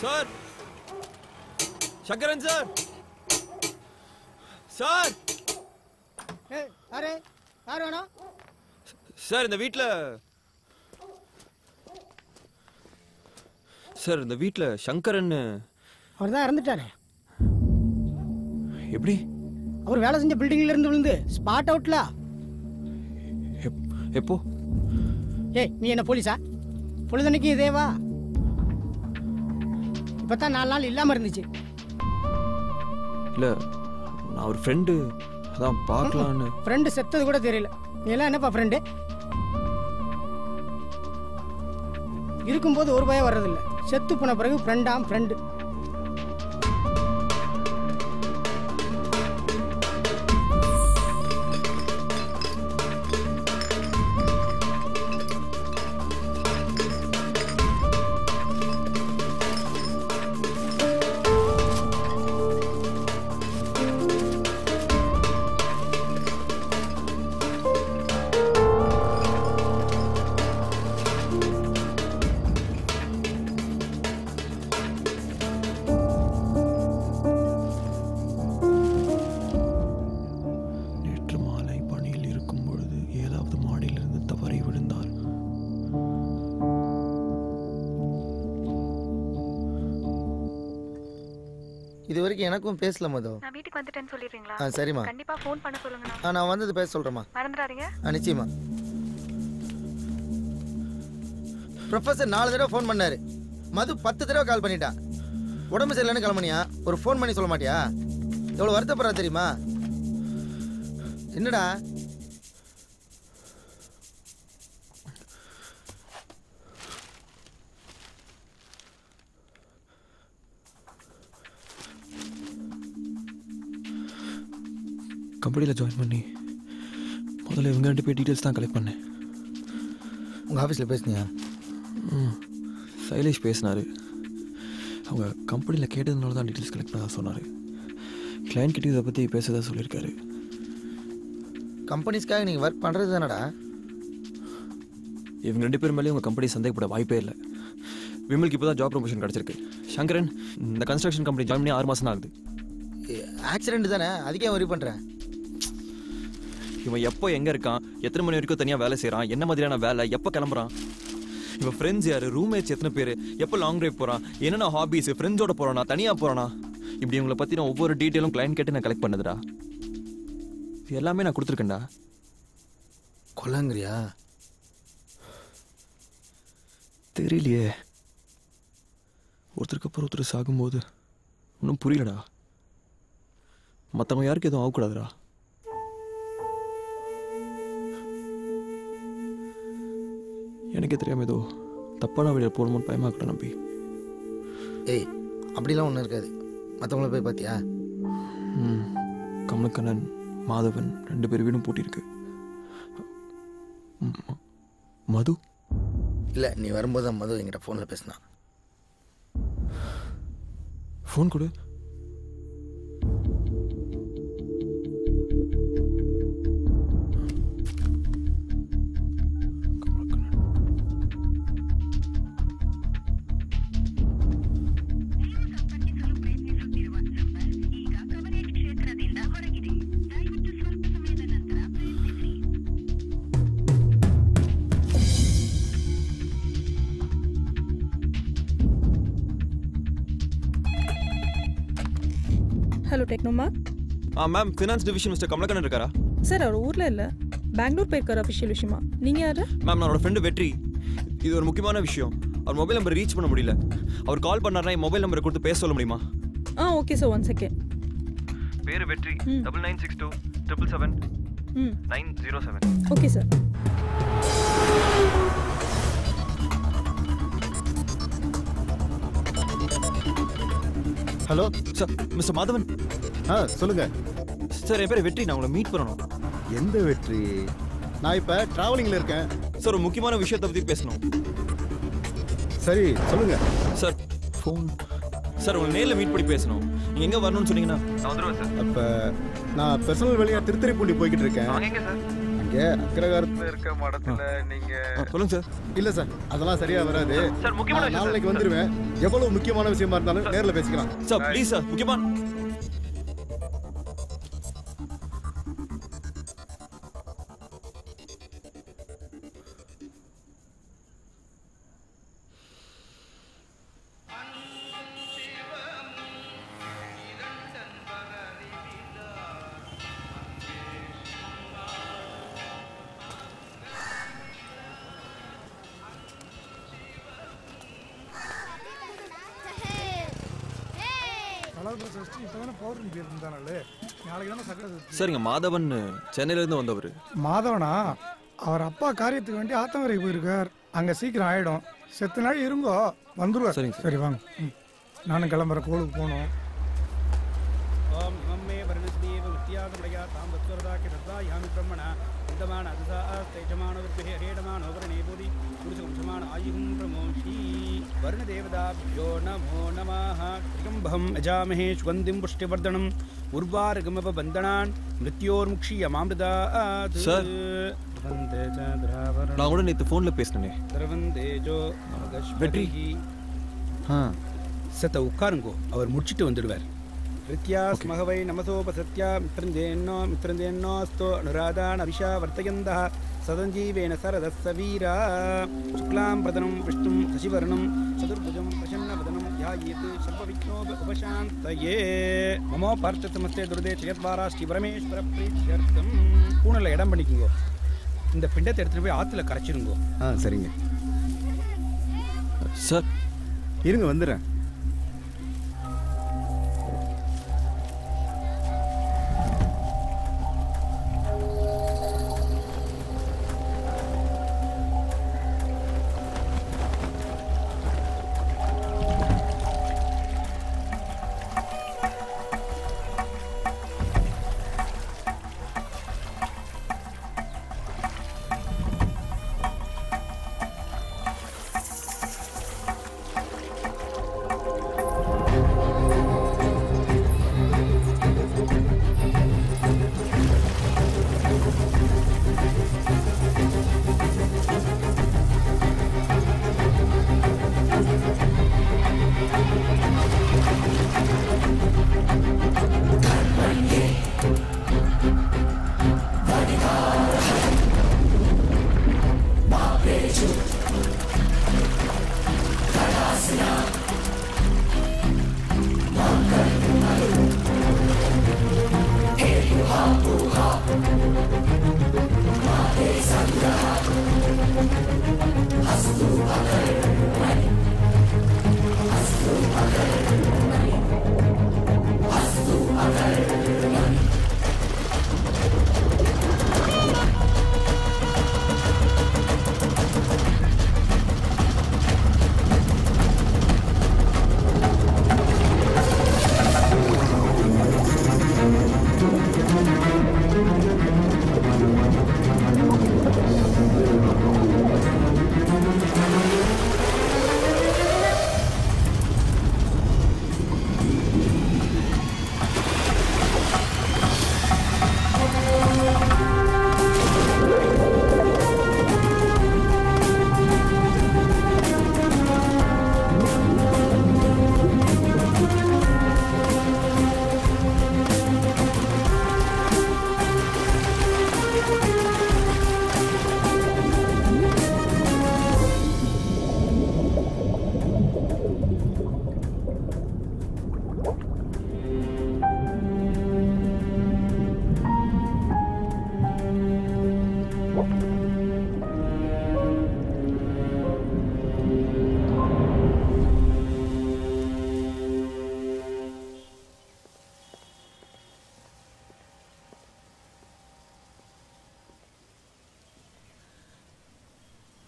S2: Sir, Sankaran sir. Sir.
S6: Array யார் வேணும்?
S2: சார், இந்த வீட்டில் சங்கரன்.
S6: அவர் தான் இறந்துட்டாரே.
S2: எப்படி?
S6: அவர் வேலை செஞ்ச பில்டிங்ல இருந்து விழுந்து ஸ்பாட் அவுட்ல.
S2: எப்போ?
S6: ஏய், நீ என்ன போலீஸா? பொழுதன்னைக்கு இதேவா? இப்பதான் 4 நாள் இல்லாம இருந்துச்சு.
S2: இல்ல, நான் ஒரு ஃப்ரெண்டு, அதான் பார்க்கலான்னு.
S6: ஃப்ரெண்டு செத்தது கூட தெரியல. நீ எல்லாம் என்னப்பா ஃப்ரெண்டு? இருக்கும்போது ஒரு பயம் வர்றதில்ல. செத்து போன பிறகு ஃப்ரெண்டாம் ஃப்ரெண்டு.
S5: இது வரைக்கும் எனக்கும் பேசல மது.
S7: நான் வீட்டுக்கு வந்துட்டேன்னு சொல்லிடுறீங்களா?
S5: சரிம்மா.
S7: கண்டிப்பா ஃபோன் பண்ண சொல்லுங்க.
S5: நான் வந்தது பேச சொல்றேம்மா.
S7: மறந்துடாதீங்க.
S5: நிச்சயமா. ப்ரொஃபசர் 4 தடவை ஃபோன் பண்ணாரு. மது 10 தடவை கால் பண்ணிட்டா. உடம்பு சரியில்லைன்னு கிளம்புனியா? ஒரு ஃபோன் பண்ணி சொல்ல மாட்டியா? எவ்வளோ வருத்தப்படுறா தெரியுமா? என்னடா
S2: கம்பெனியில் ஜாயின் பண்ணி முதல்ல இவங்க 2 பேர் டீட்டெயில்ஸ் தான் கலெக்ட் பண்ணேன்.
S5: உங்கள் ஆஃபீஸில் பேசுனியா?
S2: சைலேஷ் பேசினார். அவங்க கம்பெனியில் கேட்டதுனால தான் டீட்டெயில்ஸ் கலெக்ட் பண்ண சொன்னார். கிளைண்ட் கிட்டே இதை பற்றி பேசுறதா சொல்லியிருக்காரு.
S5: கம்பெனிஸ்க்காக நீங்கள் ஒர்க் பண்ணுறது தானடா?
S2: இவங்க 2 பேர் மேலேயும் உங்கள் கம்பெனி சந்தேகப்பட வாய்ப்பே இல்லை. விமலுக்கு இப்போ தான் ஜாப் ப்ரொமோஷன் கிடச்சிருக்கு. சங்கரன் இந்த கன்ஸ்ட்ரக்ஷன் கம்பெனி ஜாயின் பண்ணி 6 மாதம் தான் ஆகுது.
S5: ஆக்சிடென்ட் தானே, அதுக்கே ஒரி பண்ணுறேன்.
S2: இவன் எப்போ எங்கே இருக்கான், எத்தனை மணி வரைக்கும் தனியாக வேலை செய்கிறான், என்ன மாதிரியான வேலை, எப்போ கிளம்புறான், இவன் ஃப்ரெண்ட்ஸ் யார், ரூம்மேட்ஸ் எத்தனை பேர், எப்போ லாங் ட்ரைவ் போகிறான், என்னென்ன ஹாபீஸ், ஃப்ரெண்ட்ஸோட போகிறானா, தனியாக போகிறானா, இப்படி இவங்களை பற்றி நான் ஒவ்வொரு டீட்டெயிலும் கிளைண்ட் கேட்டு நான் கலெக்ட் பண்ணதுடா. இது எல்லாமே நான் கொடுத்துருக்கேன்டா.
S5: கொல்லாங்கிறியா?
S2: தெரியலையே. ஒருத்தருக்கு அப்புறம் ஒருத்தர் சாகும்போது ஒன்றும் புரியலடா. மற்றவங்க யாருக்கு எதுவும் ஆகக்கூடாதுடா. எனக்கே தெரியாம ஏதோ தப்பான வழியில் போகணும்னு பயமாக்கட நம்பி.
S5: ஏய், அப்படிலாம் ஒன்றும் இருக்காது. மற்றவங்கள போய் பார்த்தியா?
S2: கமலக்கண்ணன், மாதவன் 2 பேர் வீடும் பூட்டியிருக்கு. மது
S5: இல்லை, நீ வரும்போது தான் மது என்கிட்ட ஃபோனில் பேசினா.
S2: ஃபோன் கொடு.
S11: ஹலோ டெக்னோமா.
S2: Ma'am, finance division mister Kamalakannan இருக்காரா?
S11: சார் அவர் ஊரில் இல்லை, பெங்களூர் போயிருக்காரு அஃபிஷியல் விஷயமா. நீங்கள் யார்?
S2: மேம், என்னோட ஃப்ரெண்டு வெற்றி. இது ஒரு முக்கியமான விஷயம். அவர் மொபைல் நம்பர் ரீச் பண்ண முடியல. அவர் கால் பண்ணாருன்னா என் மொபைல் நம்பரை கொடுத்து பேச சொல்ல முடியுமா?
S11: Okay sir, 1 second.
S2: பேர் வெற்றி. 9962 777 907.
S11: Okay sir.
S13: Hello
S2: sir, mister Madhavan.
S13: சொல்லுங்க
S2: சார். என் பேர் வெற்றி. நான் உங்களை மீட் பண்ணணும்.
S13: எந்த வெற்றி? நான் இப்போ ட்ராவலிங்கில் இருக்கேன்
S2: சார். ஒரு முக்கியமான விஷயத்தை பற்றி பேசணும்.
S13: சரி, சொல்லுங்க
S2: சார். Phone sir. உங்களை நேரில் மீட் பண்ணி பேசணும். நீங்கள் எங்கே வரணும்னு சொன்னீங்கன்னா நான் வந்துடுவேன் சார்.
S13: அப்போ நான் பர்சனல் வழியாக திருத்துறைப்பூண்டி போய்கிட்டு இருக்கேன்.
S2: எங்கே சார்?
S13: அங்கே அக்ரகாரத்தில் இருக்க மடத்தில் நீங்கள்
S2: சொல்லுங்க சார்.
S13: இல்லை சார், அதெல்லாம் சரியாக வராது
S2: சார். முக்கியமான
S13: நாளைக்கு வந்துடுவேன். எவ்வளவு முக்கியமான விஷயமா இருந்தாலும் நேரில் பேசிக்கலாம்
S2: சார். Please sir. முக்கியமான சரிங்க. மாதவன் சென்னையிலேருந்து வந்தவர்.
S14: மாதவனா? அவர் அப்பா காரியத்துக்கு வேண்டி ஆத்தங்கரைக்கு போயிருக்கார். அங்கே சீக்கிரம் ஆகிடும். செத்து நாள் இருங்கோ, வந்துடுவார்.
S2: சரிங்க
S14: சரி வாங்க. நானும் கிளம்புறேன், கோளுக்கு போகணும்.
S15: ஓம் மம்மே வருணஸ்தேவ வித்யாதமயா தாம்பத்வரதாக்கி தத்வா யாமி பிரம்மணா இந்தமான அதுசா தேஜமான வித்வே ஹேடமான ஓவரணே போதி புருஷவம்சமான ஆயுகும் பிரமோஷி வருணதேவதாப்யோ நமோ நமः திரிகம்பம் அஜாமஹே சுகந்திம் புஷ்டிவர்தனம் உர்வாரகமப பந்தனான் மிருத்யோர்முக்ஷியமாமிருதாத்.
S2: சார், நான் கூட நேற்று ஃபோனில் பேசினேனே.
S15: திரவந்தேஜோ
S2: வெற்றி.
S15: சத்த உட்காருங்கோ, அவர் முடிச்சுட்டு வந்துடுவார். ரித்யாஸ் மகவை நமசோபசத்யா மித்ரந்தேன்னோஸ்தோ அனுராதான் அபிஷா வர்த்தயந்தः சதஞ்சீவேன சரதஸ்ஸ வீரா சுக்லாம் பிரதனம் விஷ்ணும் சசிவர்ணம் சதுர்புஜம் பிரசன்னவதனம் ध्यायेत् सर्वविघ्नोपशान्तये ममो पार्थसमस्ते दुर्दे जगद्वारा ஸ்ரீ பரமேஸ்வர பிரீத்யர்த்தம். பூனல இடம் பண்ணிக்குங்கோ. இந்த பிண்டத்தை எடுத்துட்டு போய் ஆற்றுல கரைச்சிருங்கோ.
S13: சரிங்க
S2: சார்.
S13: இருங்க வந்துடுறேன்.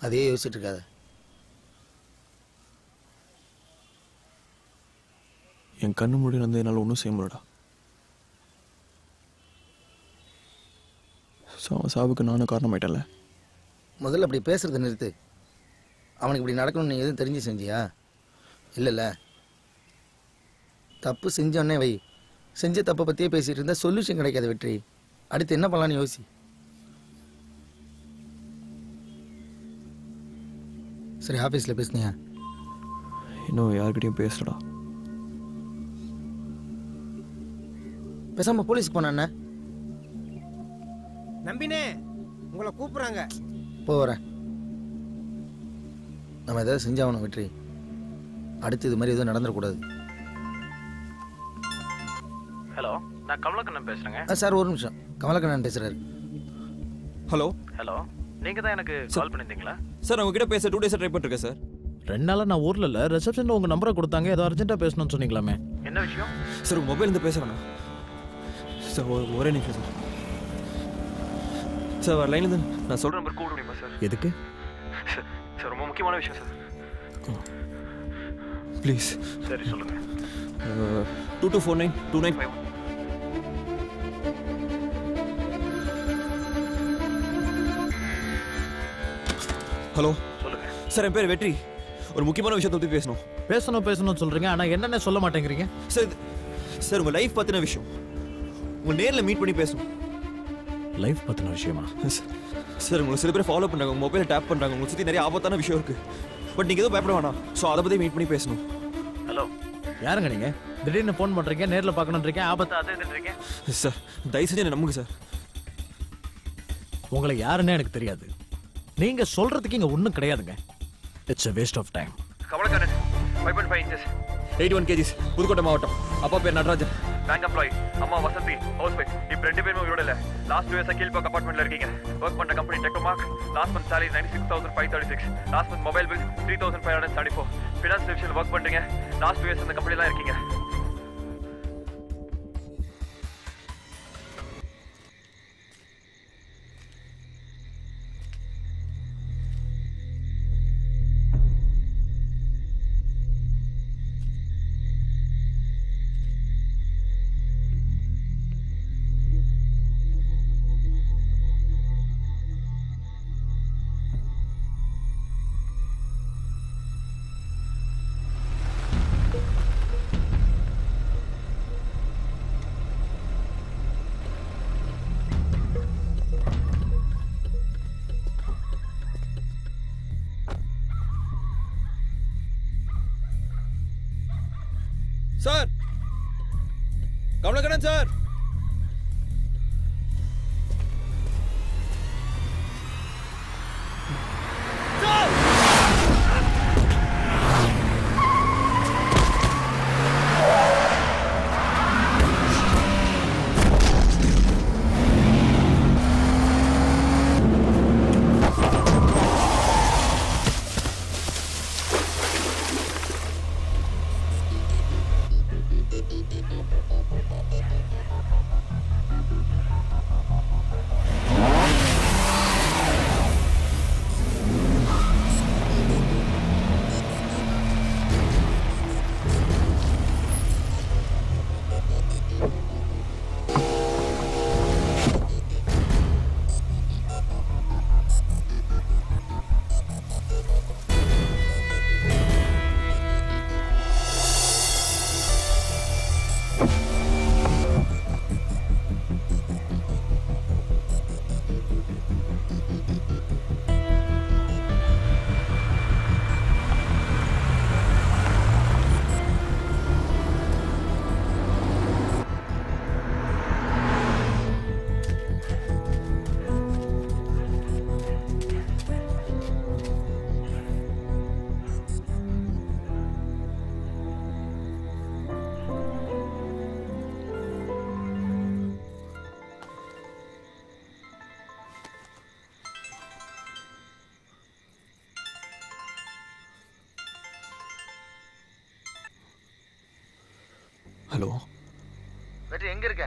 S5: அதே யோசிச்சுட்டு இருக்காத.
S2: என் கண்ணு மூடி வந்து என்னால் ஒன்றும் செய்ய முடியலடா. சாவுக்கு நானும் காரணமாயிட்டேன்ல.
S5: முதல்ல அப்படி பேசுறதை நிறுத்து. அவனுக்கு இப்படி நடக்கணும்னு நீ எதுவும் தெரிஞ்சு செஞ்சியா? இல்லைல்ல. தப்பு செஞ்சோன்னே வை. செஞ்ச தப்பை பற்றியே பேசிகிட்டு இருந்தால் சொல்யூஷன் கிடைக்காது வெற்றி. அடுத்து என்ன பண்ணலான்னு யோசி. சரி, ஆஃபீஸில் பேசுனியா?
S2: இன்னும் யார்கிட்டையும் பேசலடா.
S5: பேசாமல் போலீஸ்க்கு போன
S6: நம்பினே உங்களை கூப்பிட்றாங்க.
S5: போகிறேன். நம்ம எதாவது செஞ்சாகணும் வெற்றி. அடுத்து இது மாதிரி எதுவும் நடந்துடக்கூடாது.
S8: ஹலோ, நான் கமலக்கண்ணன் பேசுகிறேங்க.
S5: சார் ஒரு நிமிஷம். கமலக்கண்ணன் பேசுகிறாரு.
S2: ஹலோ
S8: ஹலோ, நீங்கள் தான் எனக்கு கால் பண்ணியிருந்தீங்களா?
S2: சார், உங்ககிட்ட பேச 2 டேஸாக ட்ரை பண்ணிருக்கேன் சார்.
S12: 2 நாளாக நான் ஊரில் இல்லை. ரிசப்ஷனில் உங்கள் நம்பரை கொடுத்தாங்க. ஏதோ அர்ஜென்ட்டாக பேசணும்னு சொன்னீங்களாமே.
S8: என்ன விஷயம்
S2: சார்? உங்கள் மொபைல் இருந்து பேசுகிறேண்ணா சார். ஒரே நிமிஷம் சார். சார் லைன்லேருந்து நான் சொல்கிற நம்பர் கூப்பிட முடியுமா சார்?
S12: எதுக்கு?
S2: சார் ரொம்ப முக்கியமான விஷயம் சார். ப்ளீஸ்.
S8: சரி சொல்லுங்கள்.
S2: 2249-2951. ஹலோ
S8: சொல்லுங்கள்
S2: சார், என் பேர் வெற்றி. ஒரு முக்கியமான விஷயத்தை பற்றி
S12: பேசணும்னு சொல்கிறீங்க, ஆனால் என்னென்ன சொல்ல மாட்டேங்கிறீங்க?
S2: சார் உங்கள் லைஃப் பற்றின விஷயம். உங்கள் நேரில் மீட் பண்ணி பேசணும்.
S12: லைஃப் பற்றின விஷயமா?
S2: சார் உங்களை சில பேர் ஃபாலோ பண்ணுறாங்க, உங்கள் மொபைலை டேப் பண்ணுறாங்க, உங்களை சுற்றி நிறைய ஆபத்தான விஷயம் இருக்குது. பட் நீங்கள் எதுவும் பயப்பட வேணாம். ஸோ அதை பற்றி மீட் பண்ணி பேசணும்.
S8: ஹலோ
S12: யாருங்க நீங்கள்? திடீர்னு ஃபோன் பண்ணுறீங்க, நேரில் பார்க்கணுன்றீங்க, ஆபத்து அது இதுன்றீங்க.
S2: சார் தயவு செஞ்சு என்ன நம்புங்க சார்.
S12: உங்களை யாருன்னு எனக்கு தெரியாது. நீங்கள் சொல்கிறதுக்கு இங்கே ஒன்றும் கிடையாதுங்க. It's a waste of time.
S2: Kamalakannan 5.5 inches 81 kgs Pudukkottai மாவட்டம். அப்பா பேர் நடராஜன், பேங்க் எம்ப்ளாயி. அம்மா வசந்தி, ஹவுஸ் ஒய்ஃப். இப்போ 2 பேருமே உயிரோட இல்லை. லாஸ்ட் 2 இயர்ஸாக கீழ்பாக் அப்பார்ட்மெண்ட்டில் இருக்கீங்க. ஒர்க் பண்ணுற company Technomark. Last month salary 96,536. Last month mobile bill 3,574. Finance டிவிஷனில் ஒர்க் பண்ணுறீங்க. லாஸ்ட் 2 இயர்ஸ் அந்த கம்பெனிலாம் இருக்கீங்க. Sir, Kamalakannan sir. ஹலோ
S5: வெற்றி, எங்கே இருக்க?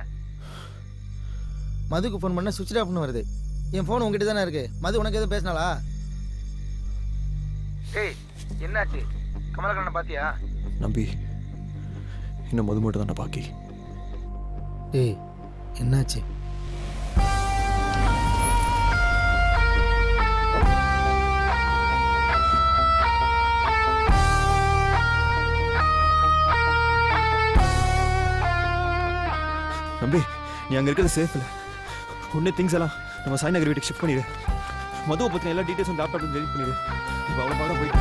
S5: மதுக்கு ஃபோன் பண்ண சுவிட்ச் ஆஃப்னு வருது. என் ஃபோன் உங்ககிட்ட தானே இருக்கு. மது உனக்கு எதுவும் பேசினாளா? ஏய் என்னாச்சு? கமலக்கண்ணனை பாத்தியா?
S2: நம்பி இன்னும் மது மட்டும் தானே பாக்கி.
S5: ஏய் என்னாச்சு?
S2: நம்பி நீ அங்கே இருக்கிறது சேஃப் இல்லை. ஒன்றே திங்ஸ் எல்லாம் நம்ம சாய் நகர் வீட்டுக்கு ஷிஃப்ட் பண்ணிடு. மதுவை பற்றின எல்லா டீட்டெயில்ஸும் லேப்டாப்ல டெலிட் பண்ணிடு. இப்போ அவ்வளோ பாடம் போயிட்டு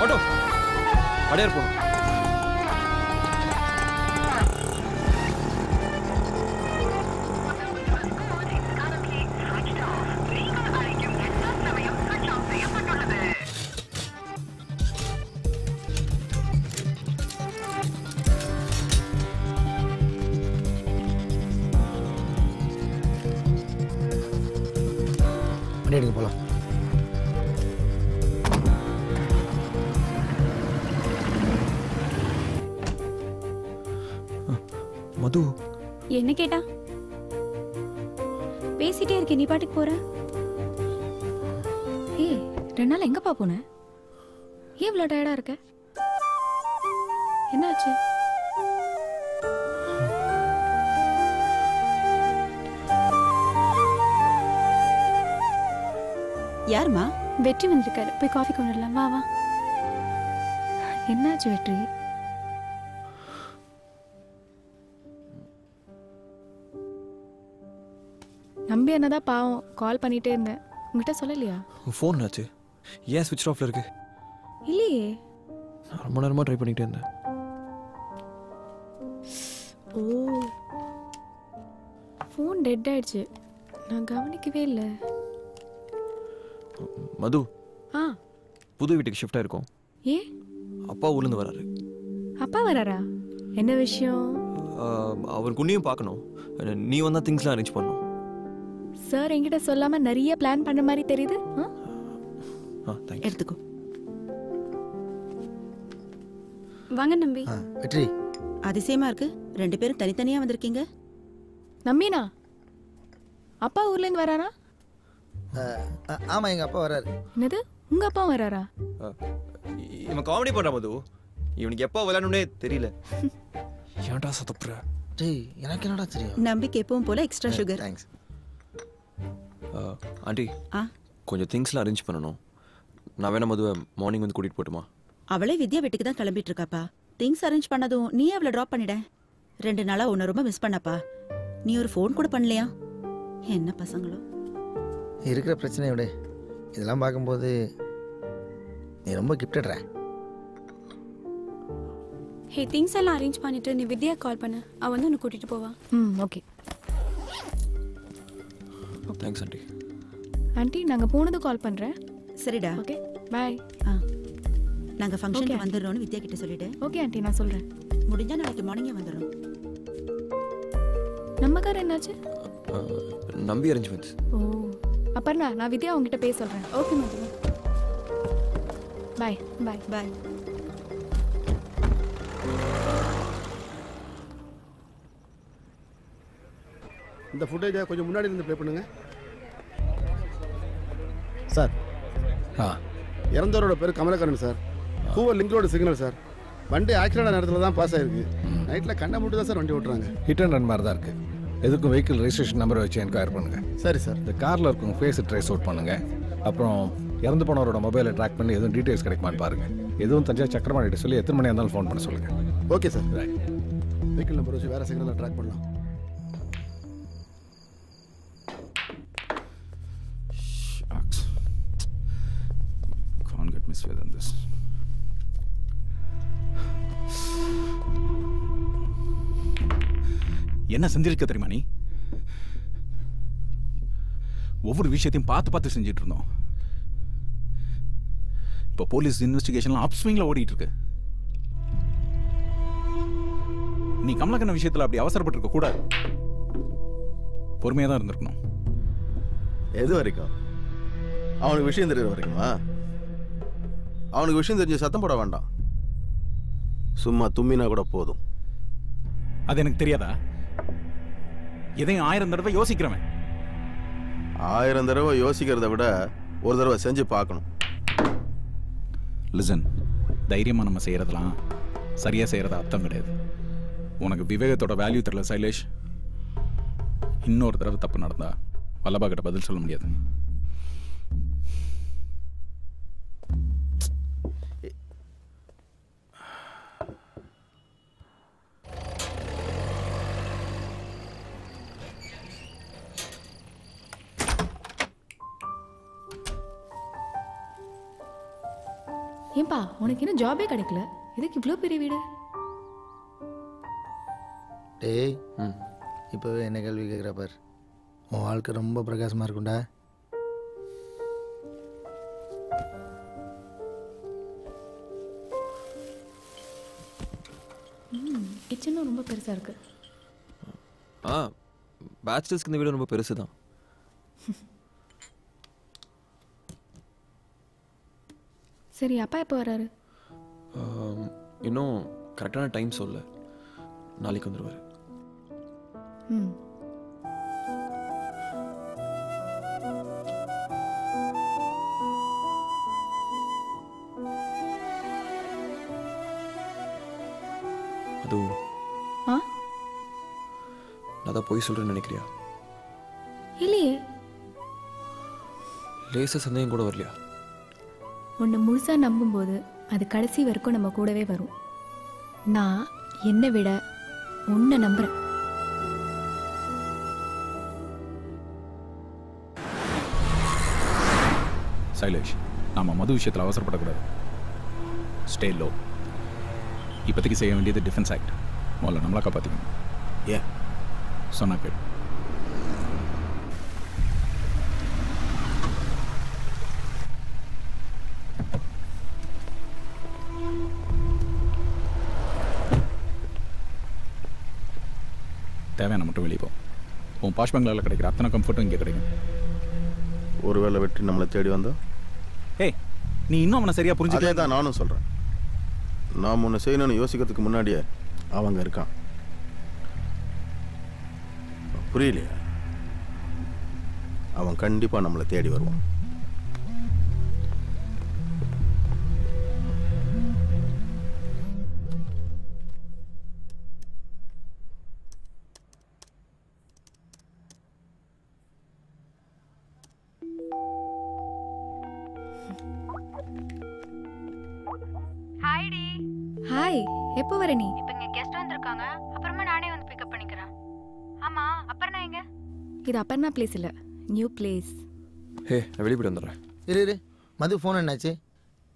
S2: ஆட்டோ அடையார் போகணும்.
S5: எடுக்க போலாம்.
S2: மது
S7: என்ன கேட்டா? பேசிட்டே இருக்கே, நீ பாட்டுக்கு போற. 2 நாள் எங்கப்பா போன? ஏன் இவ்வளோ டயர்டாக இருக்க? என்னாச்சு?
S9: யாருமா?
S10: வெற்றி வந்திருக்காரு, போய் காஃபி கொண்டு வரலாம். வா வா.
S7: என்னாச்சு வெற்றி? நம்பி என்னதான் பாவம், கால் பண்ணிட்டே இருந்தேன். உங்ககிட்ட சொல்லலையா?
S2: ஃபோன் ஆச்சு. ஏன் ஸ்விட்ச் ஆஃப்ல இருக்கு?
S7: இல்லையே.
S2: நான் ரொம்ப நேரமாக ட்ரை பண்ணிகிட்டே இருந்தேன்.
S7: ஓ, ஃபோன் டெட் ஆயிடுச்சு. நான் கவனிக்கவே இல்லை.
S2: மது,
S7: ஆ,
S2: புது வீட்டுக்கு ஷிஃப்ட் ஆயிருக்கோம்.
S7: ஏன்?
S2: அப்பா ஊர்லேருந்து வராரு.
S7: அப்பா வராரா? என்ன விஷயம்?
S2: அவர் குன்னியும் பார்க்கணும். நீ வந்தால் திங்ஸ்லாம் அரேஞ்ச் பண்ணணும்.
S7: சார் என்கிட்ட சொல்லாம நிறைய பிளான் பண்ண மாதிரி தெரியுது.
S9: எடுத்துக்கோ.
S10: வாங்க நம்பி.
S5: வெற்றி.
S9: அதிசயமா இருக்கு, 2 பேரும் தனித்தனியா வந்திருக்கீங்க.
S7: நம்பினா அப்பா ஊர்ல இருந்து வராரா?
S5: ஆமா, எங்க அப்பா வராரு.
S7: என்னது, உங்க அப்பா வராரா?
S2: இவன் காமெடி பண்றான் மது. இவனுக்கு எப்போ விளையாடணும்னே தெரியல. ஏன்டா சத்தப்புற?
S5: டேய், எனக்கு என்னடா தெரியும்?
S9: நம்பிக்கை எப்பவும் போல எக்ஸ்ட்ரா சுகர்.
S5: தேங்க்ஸ்.
S2: ஆண்டி, கொஞ்சம் திங்ஸ்லாம் அரேஞ்ச் பண்ணணும். நான் வேணா மதுவை மார்னிங் வந்து கூட்டிட்டு போட்டுமா?
S9: அவளே வித்யா வீட்டுக்கு தான் கிளம்பிட்டு இருக்காப்பா. திங்ஸ் அரேஞ்ச் பண்ணதும் நீ அவளை ட்ராப் பண்ணிட. 2 நாளா உன்னை ரொம்ப மிஸ் பண்ணப்பா. நீ ஒரு ஃபோன் கூட பண்ணலையா? என்ன பசங்களோ.
S5: இருக்கிற பிரச்சனையை விட இதெல்லாம் பார்க்கும்போது நீ ரொம்ப கிஃப்டட்ற.
S10: ஹே, திங்ஸ் எல்லாம் அரேஞ்ச் பண்ணிட்டு நீ வித்யா கால் பண்ண, அவ வந்து உன்னை கூட்டிட்டு போவா.
S7: ஓகே.
S2: Thanks aunty.
S7: ஆண்டி, நாங்க போனது கால் பண்றேன்.
S9: சரிடா.
S7: Okay, bye.
S9: நாங்க ஃபங்க்ஷனுக்கு வந்துடுறோம்னு வித்யா கிட்ட சொல்லிடு.
S7: ஓகே ஆண்டி, நான் சொல்றேன்.
S9: முடிஞ்சா நாளைக்கு மார்னிங்கே வந்துடுறோம்.
S7: நம்ம கார் என்னாச்சு?
S2: நம்பி அரேஞ்ச்மெண்ட்ஸ்.
S7: ஓ, அப்பர்ணா, நான் வித்யா உங்ககிட்ட பேச சொல்றேன்.
S10: Okay Madhu.
S7: Bye bye
S9: bye.
S13: இந்த ஃபுட்டேஜை கொஞ்சம் முன்னாடி இருந்து ப்ளே பண்ணுங்க சார். இறந்தவரோட பேர் கமலக்கரன் சார். கூவர் லிங்கோட சிக்னல் சார். வண்டி ஆக்சிடென்ட் நேரத்தில் தான் பாஸ் ஆயிருக்கு. நைட்டில் கண்ணை மட்டும் தான் சார் வண்டி ஓட்டுறாங்க.
S16: ஹிட் அண்ட் ரன் மாதிரி தான் இருக்குது. எதுக்கும் வெஹிக்கிள் ரெஜிஸ்ட்ரேஷன் நம்பரை வச்சு என்கொயர் பண்ணுங்கள்.
S13: சரி சார்.
S16: இந்த காரில் இருக்கவங்க ஃபேஸை ட்ரேஸ் அவுட் பண்ணுங்கள். அப்புறம் இறந்து போனவரோட மொபைலை ட்ராக் பண்ணி எதுவும் டீட்டெயில்ஸ் கிடைக்குமான்னு பாருங்கள். எதுவும் தஞ்சா சக்கரமாடிட்ட சொல்லி எத்தனை மணியாக இருந்தாலும் ஃபோன் பண்ண சொல்லுங்கள்.
S13: Okay sir. வெஹிக்கிள் நம்பர் வச்சு வேறு சிக்னலில் ட்ராக் பண்ணலாம்.
S4: Can't get misfed on this. என்ன செஞ்சிருக்க தெரியுமா நீ? ஒவ்வொரு விஷயத்தையும் பார்த்து செஞ்சுட்டு இருந்தோம். இப்போ போலீஸ் இன்வெஸ்டிகேஷன்லாம் அப்ஸ்விங்ல ஓடிட்டு இருக்கு. நீ கமலக்கண்ண விஷயத்துல அப்படி அவசரப்பட்டிருக்க கூடாது. பொறுமையா தான் இருந்திருக்கணும்.
S8: எது வரைக்கும்? அவனுக்கு விஷயம் தெரியுற வரைக்குமா? அவனுக்கு விஷயம் தெரிஞ்சு சத்தம் போட வேண்டாம். சும்மா தும்மினா கூட போதும்.
S4: அது எனக்கு தெரியாதா? எதையும் 1000 தடவை யோசிக்கிறவன்.
S8: 1000 தடவை யோசிக்கிறத விட ஒரு தடவை செஞ்சு பார்க்கணும்.
S4: லிசன், தைரியமாக நம்ம செய்கிறதெல்லாம் சரியாக செய்கிறத அர்த்தம் கிடையாது. உனக்கு விவேகத்தோட வேல்யூ தெரியல சைலேஷ். இன்னொரு தடவை தப்பு நடந்தா வல்லபா கிட்ட பதில் சொல்ல முடியாது.
S7: ஏன்பா, உனக்கு இன்னும் ஜாபே கிடைக்கல, எதுக்கு இவ்வளோ பெரிய வீடு?
S5: டேய், இப்போவே என்ன கேள்வி கேட்குற பார். உன் வாழ்க்கை ரொம்ப பிரகாசமாக இருக்கும்டா.
S7: கிச்சனும் ரொம்ப பெருசாக இருக்கு.
S2: பேச்சுலர்ஸ்க்கு இந்த வீடு ரொம்ப பெருசு தான்.
S7: சரி, அப்பா எப்போ வராரு?
S2: இன்னும் கரெக்டான டைம் சொல்ல. நாளைக்கு வந்துடுவார். மது
S7: ஆ
S2: நான் தான் போய் சொல்கிறேன்னு நினைக்கிறியா?
S7: இல்லையே,
S2: லேசாக சந்தேகம் கூட வரலையா?
S7: ஒன்று முழுசாக நம்பும்போது அது கடைசி வரைக்கும் நம்ம கூடவே வரும். நான் என்னை விட உன்னை நம்புகிறேன்.
S4: சைலேஷ், நாம மது விஷயத்தில் அவசரப்படக்கூடாது. Stay low. இப்போதைக்கு செய்ய வேண்டியது டிஃபென்ஸ் ஆக்ட். முதல்ல நம்மளை காப்பாற்றிக்கணும்.
S1: ஏன்
S4: சொன்னா கேள். தேவையான மட்டும் வெளியே போ. உன் பாஷ் பங்களாவில் கிடைக்கிற அத்தனை கம்ஃபர்ட்டும் இங்கே கிடைக்கும்.
S8: ஒருவேளை வெற்றி நம்மளை தேடி வந்தா?
S4: ஏய், நீ இன்னும் அவனை சரியாக புரிஞ்சுக்கவே
S8: தான் நானும் சொல்கிறேன். நாம் ஒன்று செய்யணும்னு யோசிக்கிறதுக்கு முன்னாடியே அவங்க இருக்கான். புரியலையா? அவன் கண்டிப்பாக நம்மளை தேடி வருவான்.
S10: ஹாய்டி.
S7: ஹாய், எப்போ வர நீ?
S10: இப்போ இங்கே கெஸ்ட் வந்திருக்காங்க, அப்புறமா நானே வந்து பிக்கப் பண்ணிக்கிறேன். ஆமா, அப்புறம் நான் எங்க?
S7: இது அப்பர்ணா பிளேஸ் இல்லை, நியூ பிளேஸ்.
S2: ஹே, நான் வெளியே போய்ட்டு வந்துடுறேன்.
S5: இரு மது ஃபோன் என்னாச்சு?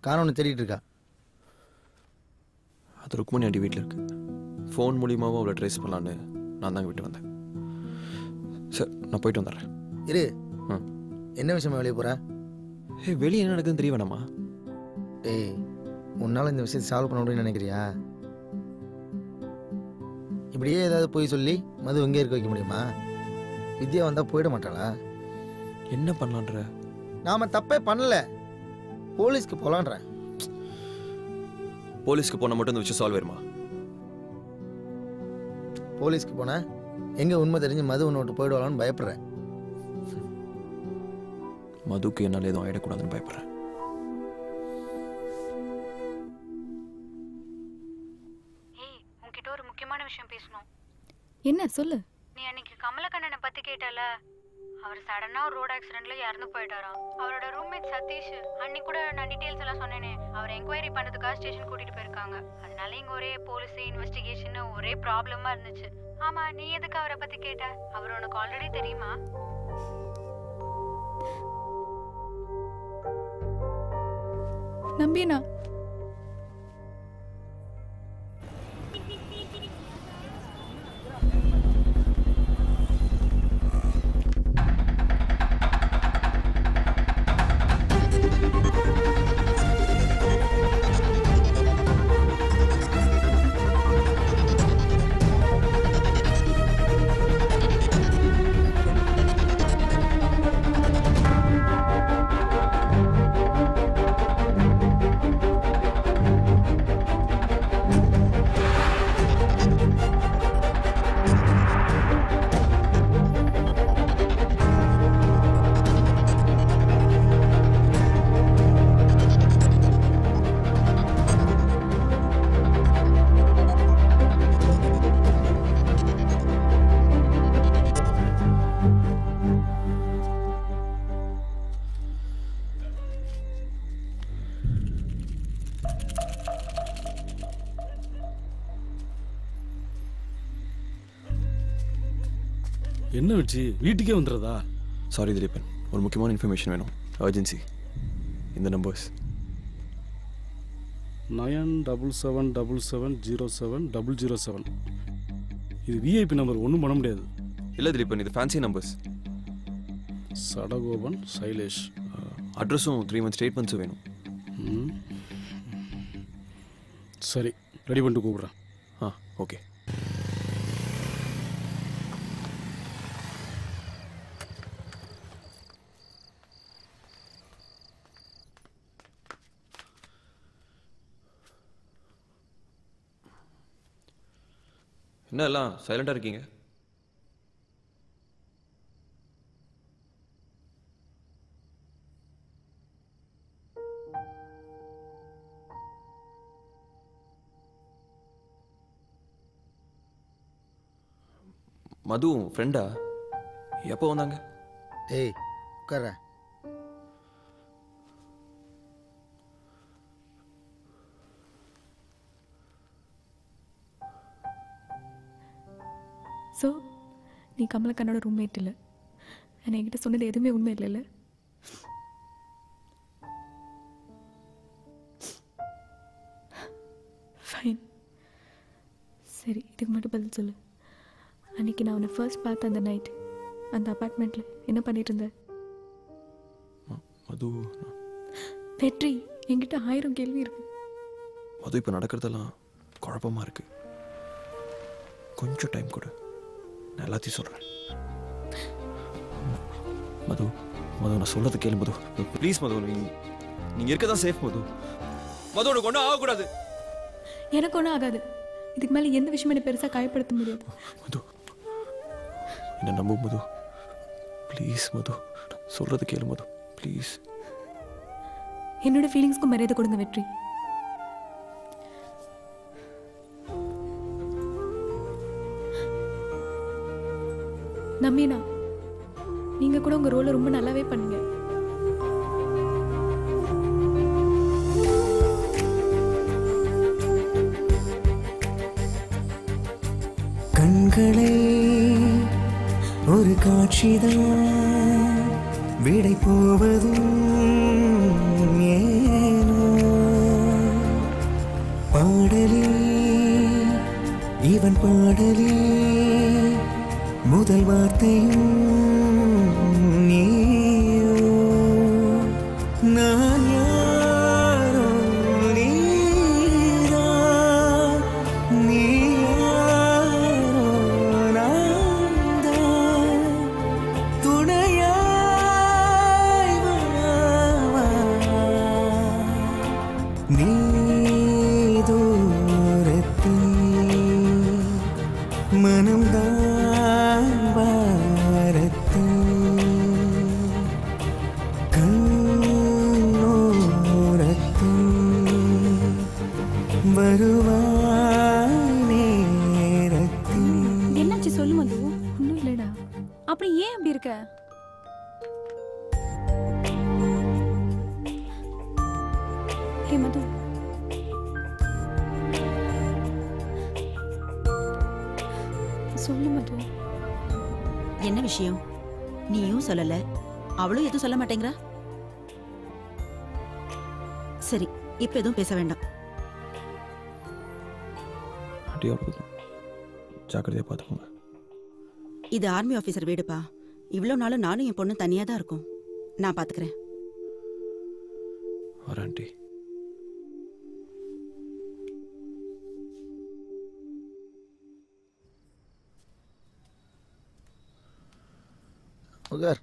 S5: காரணம் ஒன்று தேடிட்டு இருக்கா.
S2: அது ருக்மணி ஆண்டி வீட்டில் இருக்கு. ஃபோன் மூலியமாகவும் அவளை ட்ரேஸ் பண்ணலான்னு நான் தாங்க விட்டு வந்தேன். சார், நான் போயிட்டு வந்துடுறேன்.
S5: இரு. என்ன விஷயமா வெளியே போகிற?
S2: வெளியே என்ன நடக்குதுன்னு தெரிய வேணாமா?
S5: ஏய், உன்னால் இந்த விஷயத்தை சால்வ் பண்ண முடியும்னு நினைக்கிறியா? இப்படியே ஏதாவது போய் சொல்லி மது எங்கே இருக்க வைக்க முடியுமா? வித்யா வந்தால் போயிட மாட்டாளா?
S2: என்ன பண்ணலான்ற?
S5: நாம் தப்பே பண்ணல, போலீஸ்க்கு போகலான்றேன்.
S2: போலீஸ்க்கு போனால் மட்டும் இந்த விஷயம் சால்வ் ஆயிருமா?
S5: போலீஸ்க்கு போனால் எங்கே உண்மை தெரிஞ்சு மது ஒன்று விட்டு போயிடுவாளான்னு பயப்படுறேன்.
S2: மதுக்கு என்னால் எதுவும் ஆயிடக்கூடாதுன்னு பயப்படுறேன்.
S10: உன்கிட்ட ஒரு முக்கியமான விஷயம் பேசணும்.
S7: என்ன சொல்லு?
S10: நீ அன்னைக்கு கமலக்கண்ணனை பத்தி கேட்டல, அவர் சடனா ஒரு ரோட் ஆக்சிடென்ட்ல இறந்து போயிட்டாராம். அவரோட ரூம்மேட் சதீஷ், அன்னைக்கு கூட நான் டீடைல்ஸ் எல்லாம் சொன்னேனே, அவர் என்கொயரி பண்ணதுக்காக ஸ்டேஷன் கூட்டிட்டு போயிருக்காங்க. அதனால இங்க ஒரே போலீஸ் இன்வெஸ்டிகேஷன் ஒரே ப்ராப்ளமா இருந்துச்சு. ஆமா, நீ எதுக்கு அவரை பத்தி கேட்ட? அவர் உனக்கு ஆல்ரெடி தெரியுமா?
S7: நம்பினா
S17: என்ன வச்சு வீட்டுக்கே வந்துடுறதா?
S2: சாரி திலீபன், ஒரு முக்கியமான இன்ஃபர்மேஷன் வேணும், அர்ஜென்சி. இந்த நம்பர்ஸ்
S17: 9777070007. இது விஐபி நம்பர், ஒன்றும் பண்ண முடியாது.
S2: இல்லை திலீபன், இது ஃபேன்சி நம்பர்ஸ்.
S17: சடகோபன் சைலேஷ்.
S2: அட்ரஸும் 3 month ஸ்டேட்மெண்ட்ஸும் வேணும்.
S17: சரி, ரெடி பண்ணிட்டு கூப்பிட்றேன்.
S2: ஓகே. என்ன எல்லாம் சைலண்டாக இருக்கீங்க? மது ஃப்ரெண்டா? எப்போ வந்தாங்க?
S5: ஏய் உட்கார.
S7: ஸோ நீ கமலக்கண்ணோட ரூம்மேட் இல்லை, ஆனால் என்கிட்ட சொன்னது எதுவுமே உண்மை இல்லைல்ல? ஃபைன், சரி இதுக்கு மட்டும் பதில் சொல்லு. அன்றைக்கி நான் உன்னை ஃபர்ஸ்ட் பார்த்த அந்த நைட் அந்த அப்பார்ட்மெண்ட்டில் என்ன பண்ணிட்டு இருந்த?
S2: மது
S7: வெற்றி, என்கிட்ட 1000 கேள்வி இருக்கு.
S2: மது இப்போ நடக்கிறதெல்லாம் குழப்பமாக இருக்கு. கொஞ்சம் டைம் கொடு, நான் எல்லாத்தையும் சொல்கிறேன். மது மது நான் சொல்றது கேளு மது, ப்ளீஸ் மது. நீங்கள் இருக்க தான் சேஃப் மது. மது உனக்கு ஒன்றும் ஆகக்கூடாது.
S7: எனக்கு ஒன்றும் ஆகாது. இதுக்கு மேலே எந்த விஷயமும் என்னை பெருசாக காயப்படுத்த முடியாது.
S2: மது என்ன நம்பு மது, ப்ளீஸ் மது. சொல்றது கேளு மது, ப்ளீஸ்.
S7: என்னோட ஃபீலிங்ஸ்க்கு மரியாதை கொடுங்க வெற்றி. நம்மீனா, நீங்க கூட உங்க ரோலை ரொம்ப நல்லாவே பண்ணுங்க.
S18: கண்களே ஒரு காட்சிதான், விடை போவதும் ஏனோ. பாடலே இவன் பாடலே, முதல் வார்த்தையும் நீயோ. நான் யாரோ நீதான், நீ யாரோ நான்தான். துணையாய் வா, நீ தூரத்தில் மனம்தான் பாரத்தில் கண்ணோரத்தில் வருவாய் நேரத்தில்.
S7: என்னாச்சு சொல்லு மது. ஒன்றும் இல்லைடா. அப்படி ஏன் அப்படி இருக்க? ஹே மது, சொல்லு மது.
S9: என்ன விஷயம்? நீயும் சொல்லல, அவளும் எதுவும் சொல்ல மாட்டேங்கிறா. சரி, இப்ப எதுவும் பேச வேண்டாம்.
S2: ஜாக்கிரதையா பார்த்துக்கோங்க.
S9: இது ஆர்மி ஆபீசர் வீடுப்பா. இவ்வளவு நாளும் நானும் என் பொண்ணு தனியா தான் இருக்கும். நான் பாத்துக்கிறேன்.
S2: வரேன் ஆண்டி.
S5: உகார்.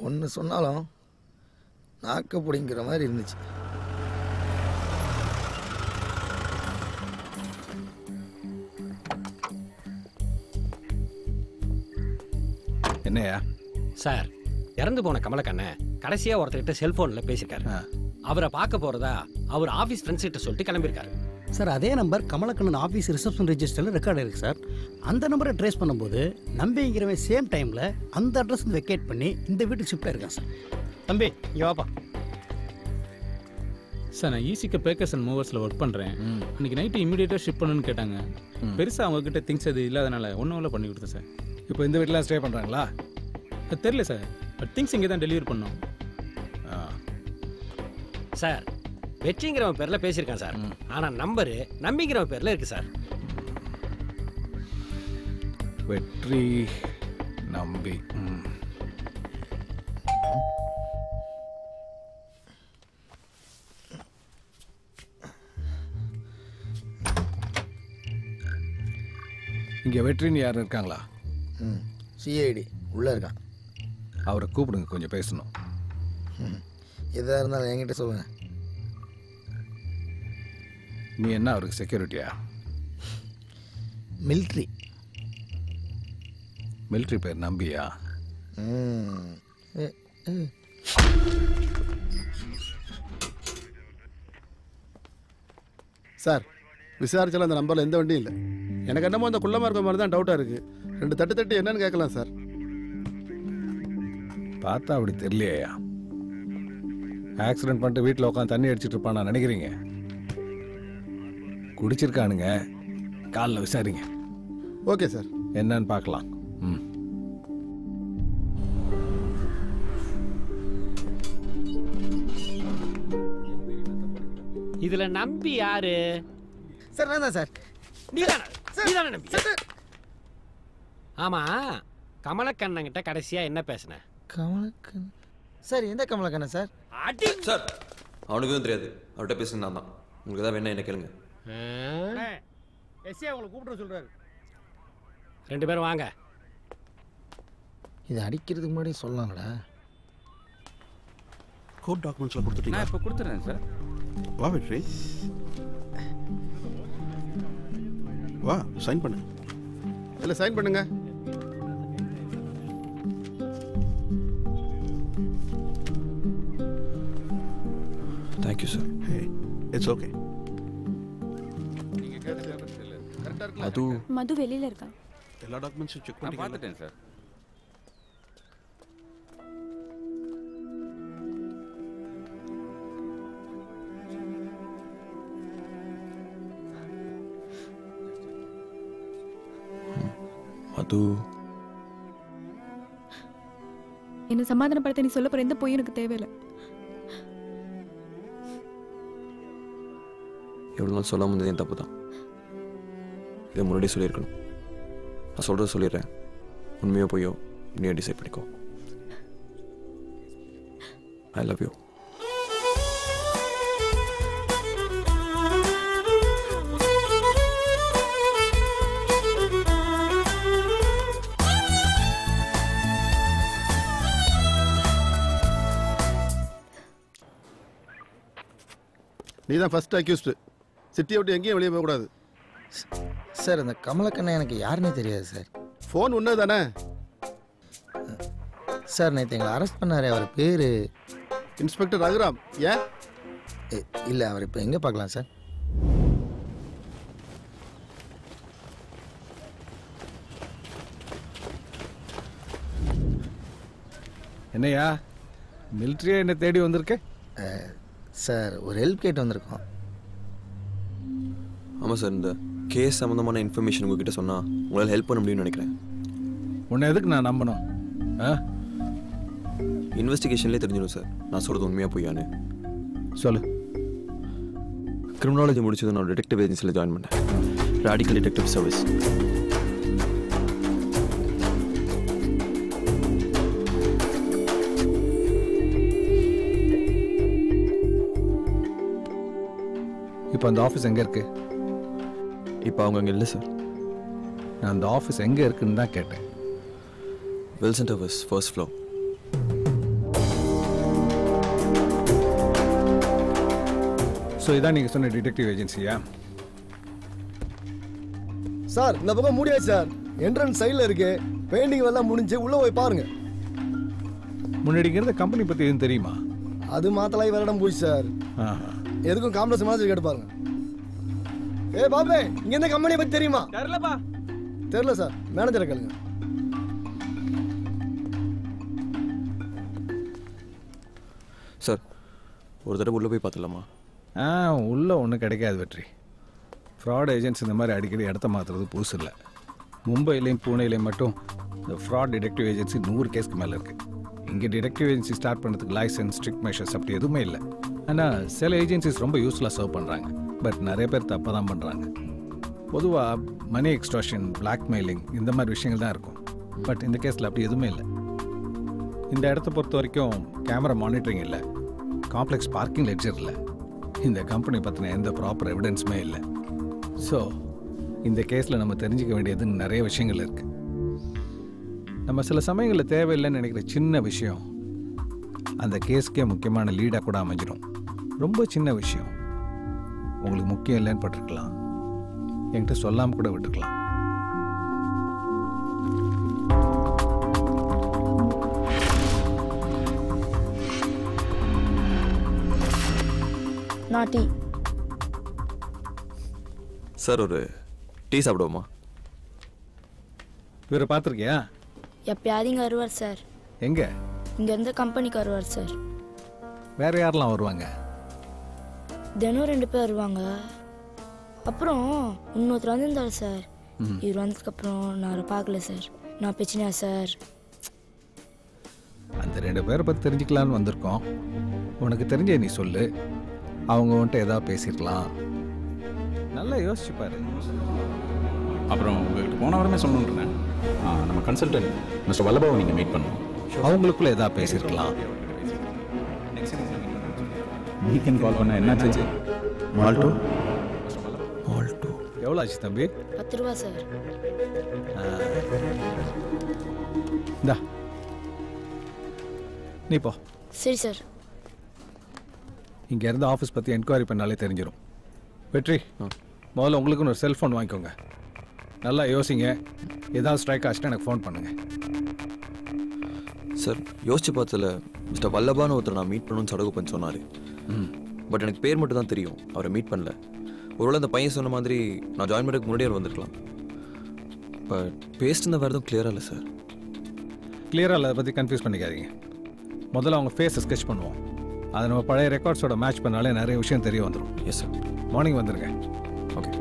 S5: ஒன்று சொன்னாலும் நாக்க பிடிங்கிற மாதிரி இருந்துச்சு.
S4: என்னையா
S19: சார், இறந்து போன கமலக்கண்ணன் கடைசியாக ஒருத்தர்கிட்ட செல்ஃபோனில் பேசியிருக்காரு. அவரை பார்க்க போகிறதா அவர் ஆஃபீஸ் ஃப்ரெண்ட்ஸ் கிட்ட சொல்லிட்டு கிளம்பியிருக்காரு.
S20: சார், அதே நம்பர் கமலக்கண்ணன் ஆஃபீஸ் ரிசப்ஷன் ரெஜிஸ்டரில் ரெக்கார்ட் ஆயிருக்கு சார். அந்த நம்பரை ட்ரேஸ் பண்ணும்போது நம்பிங்கிறவன் சேம் டைமில் அந்த அட்ரஸ் வெக்கேட் பண்ணி இந்த வீட்டுக்கு ஷிஃப்ட் ஆயிருக்கான் சார். தம்பி இங்கே வாப்பா.
S4: சார், நான் ஈசிக்கு பேக்கர்ஸ் அண்ட் மூவர்ஸில் ஒர்க் பண்ணுறேன். அன்றைக்கி நைட்டு இமீடியட்டாக ஷிஃப்ட் பண்ணணும்னு கேட்டாங்க. பெருசாக அவங்கக்கிட்ட திங்ஸ் அது இல்லாதனால ஒன்றும் பண்ணி கொடுத்தேன் சார்.
S16: இப்போ இந்த வீட்டில் ஸ்டே பண்ணுறாங்களா?
S4: அது தெரியல சார், பட் திங்ஸ் இங்கே தான் டெலிவரி பண்ணோம்.
S19: சார், வெற்றிங்கிறவன் பேரில் பேசியிருக்கான் சார். ஆனால் நம்பரு நம்பிங்கிறவன் பேரில் இருக்கு சார்.
S16: வெற்றி நம்பி. இங்கே வெற்றின்னு யாரும் இருக்காங்களா?
S5: சிஐடி உள்ளே இருக்கான்.
S16: அவரை கூப்பிடுங்க, கொஞ்சம் பேசணும்.
S5: எதாக இருந்தாலும் என்கிட்ட சொல்லுங்கள்.
S16: நீ என்ன அவருக்கு செக்யூரிட்டியா?
S5: மிலிட்ரி.
S16: மிலிட்ரி பேர் நம்பியா?
S13: சார், விசாரிச்சாலும் அந்த நம்பரில் எந்த வண்டியும் இல்லை. எனக்கு என்னமோ அந்த குள்ளமாக இருக்க மாதிரி தான் டவுட்டாக இருக்குது. 2 தட்டு என்னன்னு கேட்கலாம் சார்.
S16: பார்த்தா அப்படி தெரியலையா? ஆக்சிடென்ட் பண்ணிட்டு வீட்டில் உட்காந்து தண்ணி அடிச்சிட்டு இருப்பான் நினைக்கிறீங்க? குடிச்சிருக்கானுங்க, காலில் விசாரிங்க.
S13: ஓகே சார்,
S16: என்னன்னு பார்க்கலாம். ம்.
S19: இதுல நம்பி யாரு?
S5: சார் நான் தான் சார்.
S19: நீதானே நம்பி? ஆமா, கமலக்கண்ணங்கிட்ட கடைசியா என்ன பேசுன?
S5: கமலக்கண்ணன் சார்? எந்த கமலக்கண்ணன் சார்?
S19: அடி
S2: சார், அவனுக்கு தெரியாது. அவர்கிட்ட பேசுங்க நான் தான். உங்களுக்கு ஏதாவது வேணா என்ன கேளுங்க.
S20: எஸ்ஏ உங்களை கூப்பிட்டு சொல்றாரு.
S19: 2 பேரும் வாங்க.
S5: இது அடிக்கிறதுக்கு முன்னாடி சொல்லலாம்டா.
S1: கோர்ட் டாக்குமெண்ட்ஸ்லாம் கொடுத்துட்டீங்க?
S4: நான் இப்போ கொடுத்துறேன் சார்.
S1: வா வெற்றி, வா சைன் பண்ணு.
S13: இல்லை சைன் பண்ணுங்க.
S2: Thank you sir.
S1: Hey, it's okay.
S2: அது
S7: மது வெளியில இருக்கா?
S1: எல்லா டாக்குமெண்ட்ஸும் செக் பண்ணி
S4: பார்த்துட்டேன் சார்.
S2: அது
S7: என்ன சமாதானப்படுத்த நீ சொல்ல போற எந்த பொய்யும் எனக்கு தேவையில்லை.
S2: எவ்வளோ நாள் சொல்லாம இருந்தது என் தப்பு தான். இதை முன்னாடி சொல்லியிருக்கணும். நான் சொல்கிறத சொல்லிடுறேன். உண்மையோ பொய்யோ நீ டிசைட் பண்ணிக்கோ. I love you.
S13: நீ தான் ஃபர்ஸ்ட் அக்யூஸ்டு. சிட்டியை விட்டு எங்கேயும் வெளியே போகக்கூடாது.
S5: சார் அந்த கமலக்கண்ணன் எனக்கு யாருன்னே தெரியாது சார்.
S13: ஃபோன் ஒன்று தானே
S5: சார்? நேற்று எங்களை அரெஸ்ட் பண்ணார். அவர் பேர்
S13: இன்ஸ்பெக்டர் ரகுராம். ஏன்?
S5: இல்லை, அவர் இப்போ எங்கே பார்க்கலாம் சார்?
S16: என்னையா மிலிட்ரியா என்ன தேடி வந்திருக்க?
S5: சார் ஒரு ஹெல்ப் கேட்டு வந்திருக்கோம்.
S2: ஆமாம் சார், இந்த கேஸ் சம்மந்தமான இன்ஃபர்மேஷன் உங்ககிட்ட சொன்னால் உங்களால் ஹெல்ப் பண்ண முடியும்னு நினைக்கிறேன்.
S16: உன்னை எதுக்கு நான் நம்பணும்?
S2: இன்வெஸ்டிகேஷன்லேயே தெரிஞ்சிடும் சார் நான் சொல்கிறது உண்மையாக பொய்யான்னு.
S16: சொல்லு.
S2: கிரிமினாலஜி முடிச்சது நான் டிடெக்டிவ் ஏஜென்சியில் ஜாயின் பண்ணேன். Radical detective service.
S16: இப்போ அந்த ஆஃபீஸ் எங்கே இருக்கு?
S2: இப்போ அவங்க அங்கே இல்லை சார்.
S16: நான் அந்த ஆஃபீஸ் எங்கே இருக்குன்னு தான் கேட்டேன்.
S2: Wilson towers, first floor.
S16: So இதான் நீங்கள் சொன்ன டிடெக்டிவ் ஏஜென்சியா?
S21: சார் இந்த பக்கம் மூடியாச்சு சார். என்ட்ரன்ஸ் சைடில் இருக்கு. பெயிண்டிங் எல்லாம் முடிஞ்சு உள்ளே போய் பாருங்க.
S16: முன்னாடிங்கிறத கம்பெனி பற்றி எதுவும் தெரியுமா?
S21: அது மாத்தலாய் வேற போய் சார். எதுக்கும் காம்ப்ளெக்ஸ் மாதிரி கேட்டு பாருங்க. ஏ பாபே, இங்க இந்த கம்பெனியை பத்தி தெரியுமா?
S2: தெரியலப்பா.
S21: தெரியல சார், மேனேஜரை கேளுங்க.
S2: சார் ஒரு தடவை உள்ளே போய் பார்த்துலாமா?
S16: உள்ளே ஒன்றும் கிடைக்காது வெற்றி. ஃப்ராட் ஏஜென்ட்ஸ் இந்த மாதிரி அடிக்கடி இடத்த மாற்றுறது புதுசு இல்லை. மும்பையிலையும் பூனேலையும் மட்டும் இந்த ஃப்ராட் டிடெக்டிவ் ஏஜென்சி 100 கேஸ்க்கு மேலே இருக்குது. இங்கே டிடெக்டிவ் ஏஜென்சி ஸ்டார்ட் பண்ணுறதுக்கு லைசன்ஸ், ஸ்ட்ரிக்ட் மெஷர்ஸ் அப்படி எதுவுமே இல்லை. ஆனால் சில ஏஜென்சிஸ் ரொம்ப யூஸ்ஃபுல்லாக சர்வ் பண்ணுறாங்க. பட் நிறைய பேர் தப்பாக தான் பண்ணுறாங்க. பொதுவாக மணி எக்ஸ்ட்ராஷன், பிளாக்மெயிலிங் இந்த மாதிரி விஷயங்கள் தான் இருக்கும். பட் இந்த கேஸில் அப்படி எதுவுமே இல்லை. இந்த இடத்த பொறுத்த வரைக்கும் கேமரா மானிட்டரிங் இல்லை, காம்ப்ளெக்ஸ் பார்க்கிங் லெட்ஜர் இல்லை, இந்த கம்பெனி பற்றின எந்த ப்ராப்பர் எவிடன்ஸுமே இல்லை. ஸோ இந்த கேஸில் நம்ம தெரிஞ்சிக்க வேண்டியதுன்னு நிறைய விஷயங்கள் இருக்குது. நம்ம சில சமயங்களில் தேவையில்லைன்னு நினைக்கிற சின்ன விஷயம் அந்த கேஸ்க்கே முக்கியமான லீடாக கூட அமைஞ்சிடும். ரொம்ப சின்ன விஷயம் உங்களுக்கு முக்கியம் இல்லைன்னு பட்டிருக்கலாம், என்கிட்ட சொல்லாமல் கூட விட்டுருக்கலாம்.
S7: நாட்டி
S2: சார் ஒரு டீ சாப்பிடுவோமா?
S16: இவரை பார்த்துருக்கியா?
S3: எப்பயாவது இங்கே வருவார் சார்.
S16: எங்கே?
S3: இங்கேருந்து கம்பெனிக்கு வருவார் சார்.
S16: வேற யாரெல்லாம் வருவாங்க?
S3: தினம் 2 பேர் வருவாங்க. அப்புறம் இன்னொருத்தர் வந்திருந்தார் சார். இவர் வந்ததுக்கப்புறம் நான் அவரை பார்க்கல சார். நான் பிரச்சனையா சார்?
S16: அந்த 2 பேரை பற்றி தெரிஞ்சுக்கலான்னு வந்திருக்கோம். உனக்கு தெரிஞ்ச நீ சொல்லு. அவங்க வந்துட்டு ஏதாவது பேசியிருக்கலாம். நல்லா யோசிச்சு பாரு.
S4: அப்புறம் உங்கள்கிட்ட போன வாரமே சொல்லணுன்றேன். நம்ம கன்சல்டன்ட் மிஸ்டர் வல்லபாவை நீங்கள் மீட் பண்ணணும்.
S16: அவங்களுக்குள்ள ஏதாவது பேசியிருக்கலாம்.
S4: வீக்கெண்ட் கால் பண்ண என்னாச்சு?
S2: மால்டோ
S16: எவ்வளோ ஆச்சு தம்பி?
S3: 10 ரூபா சார்.
S16: இந்தா நீ போ.
S3: சரி சார்.
S16: இங்கேருந்து ஆஃபீஸ் பற்றி என்கொயரி பண்ணாலே தெரிஞ்சிடும். வெற்றி, முதல்ல உங்களுக்குன்னு ஒரு செல்ஃபோன் வாங்கிக்கோங்க. நல்லா யோசிங்க. ஏதாவது ஸ்ட்ரைக் ஆச்சுன்னா எனக்கு ஃபோன் பண்ணுங்கள்.
S2: சார் யோசிச்சு பார்த்ததில் மிஸ்டர் வல்லபான்னு ஒருத்தர் நான் மீட் பண்ணணும்னு சடகு சொன்னார். பட் எனக்கு பேர் மட்டும் தான் தெரியும், அவரை மீட் பண்ணல. ஒருவேளை அந்த பையன் சொன்ன மாதிரி நான் ஜாயின் பண்ணுறதுக்கு முன்னாடியே அவர் வந்திருக்கலாம். பட் பேஸ்ட் வேறு எதுவும் கிளியராக இல்லை சார்.
S16: கிளியராக இல்லை, அதை பற்றி கன்ஃபியூஸ் பண்ணிக்காதீங்க. முதல்ல அவங்க ஃபேஸை ஸ்கெட்ச் பண்ணுவோம். அதை நம்ம பழைய ரெக்கார்ட்ஸோட மேட்ச் பண்ணாலே நிறைய விஷயம் தெரிய வந்துடும்.
S2: Yes sir.
S16: மார்னிங் வந்துருங்க.
S2: ஓகே.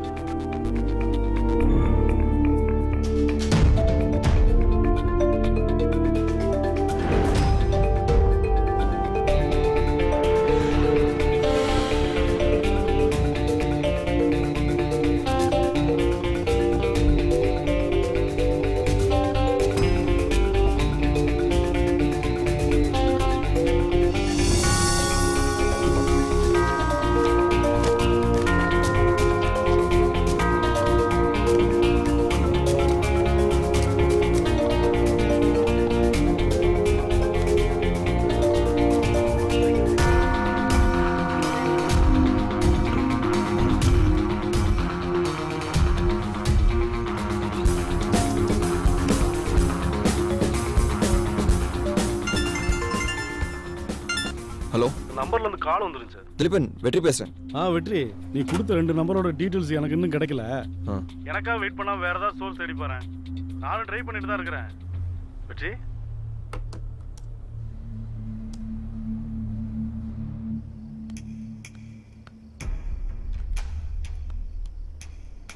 S2: ஹலோ,
S17: நம்பர்ல இருந்து கால் வந்துருச்சு சார்.
S2: திலீபன், வெற்றி பேசுறேன்.
S17: வெற்றி, நீ கொடுத்த 2 நம்பரோட டீடைல்ஸ் எனக்கு இன்னும் கிடைக்கல. எனக்காக வெயிட் பண்ணாம வேற ஏதாவது சோர்ஸ் தேடி போறேன். நானும் ட்ரை பண்ணிட்டு தான் இருக்கிறேன். வெற்றி,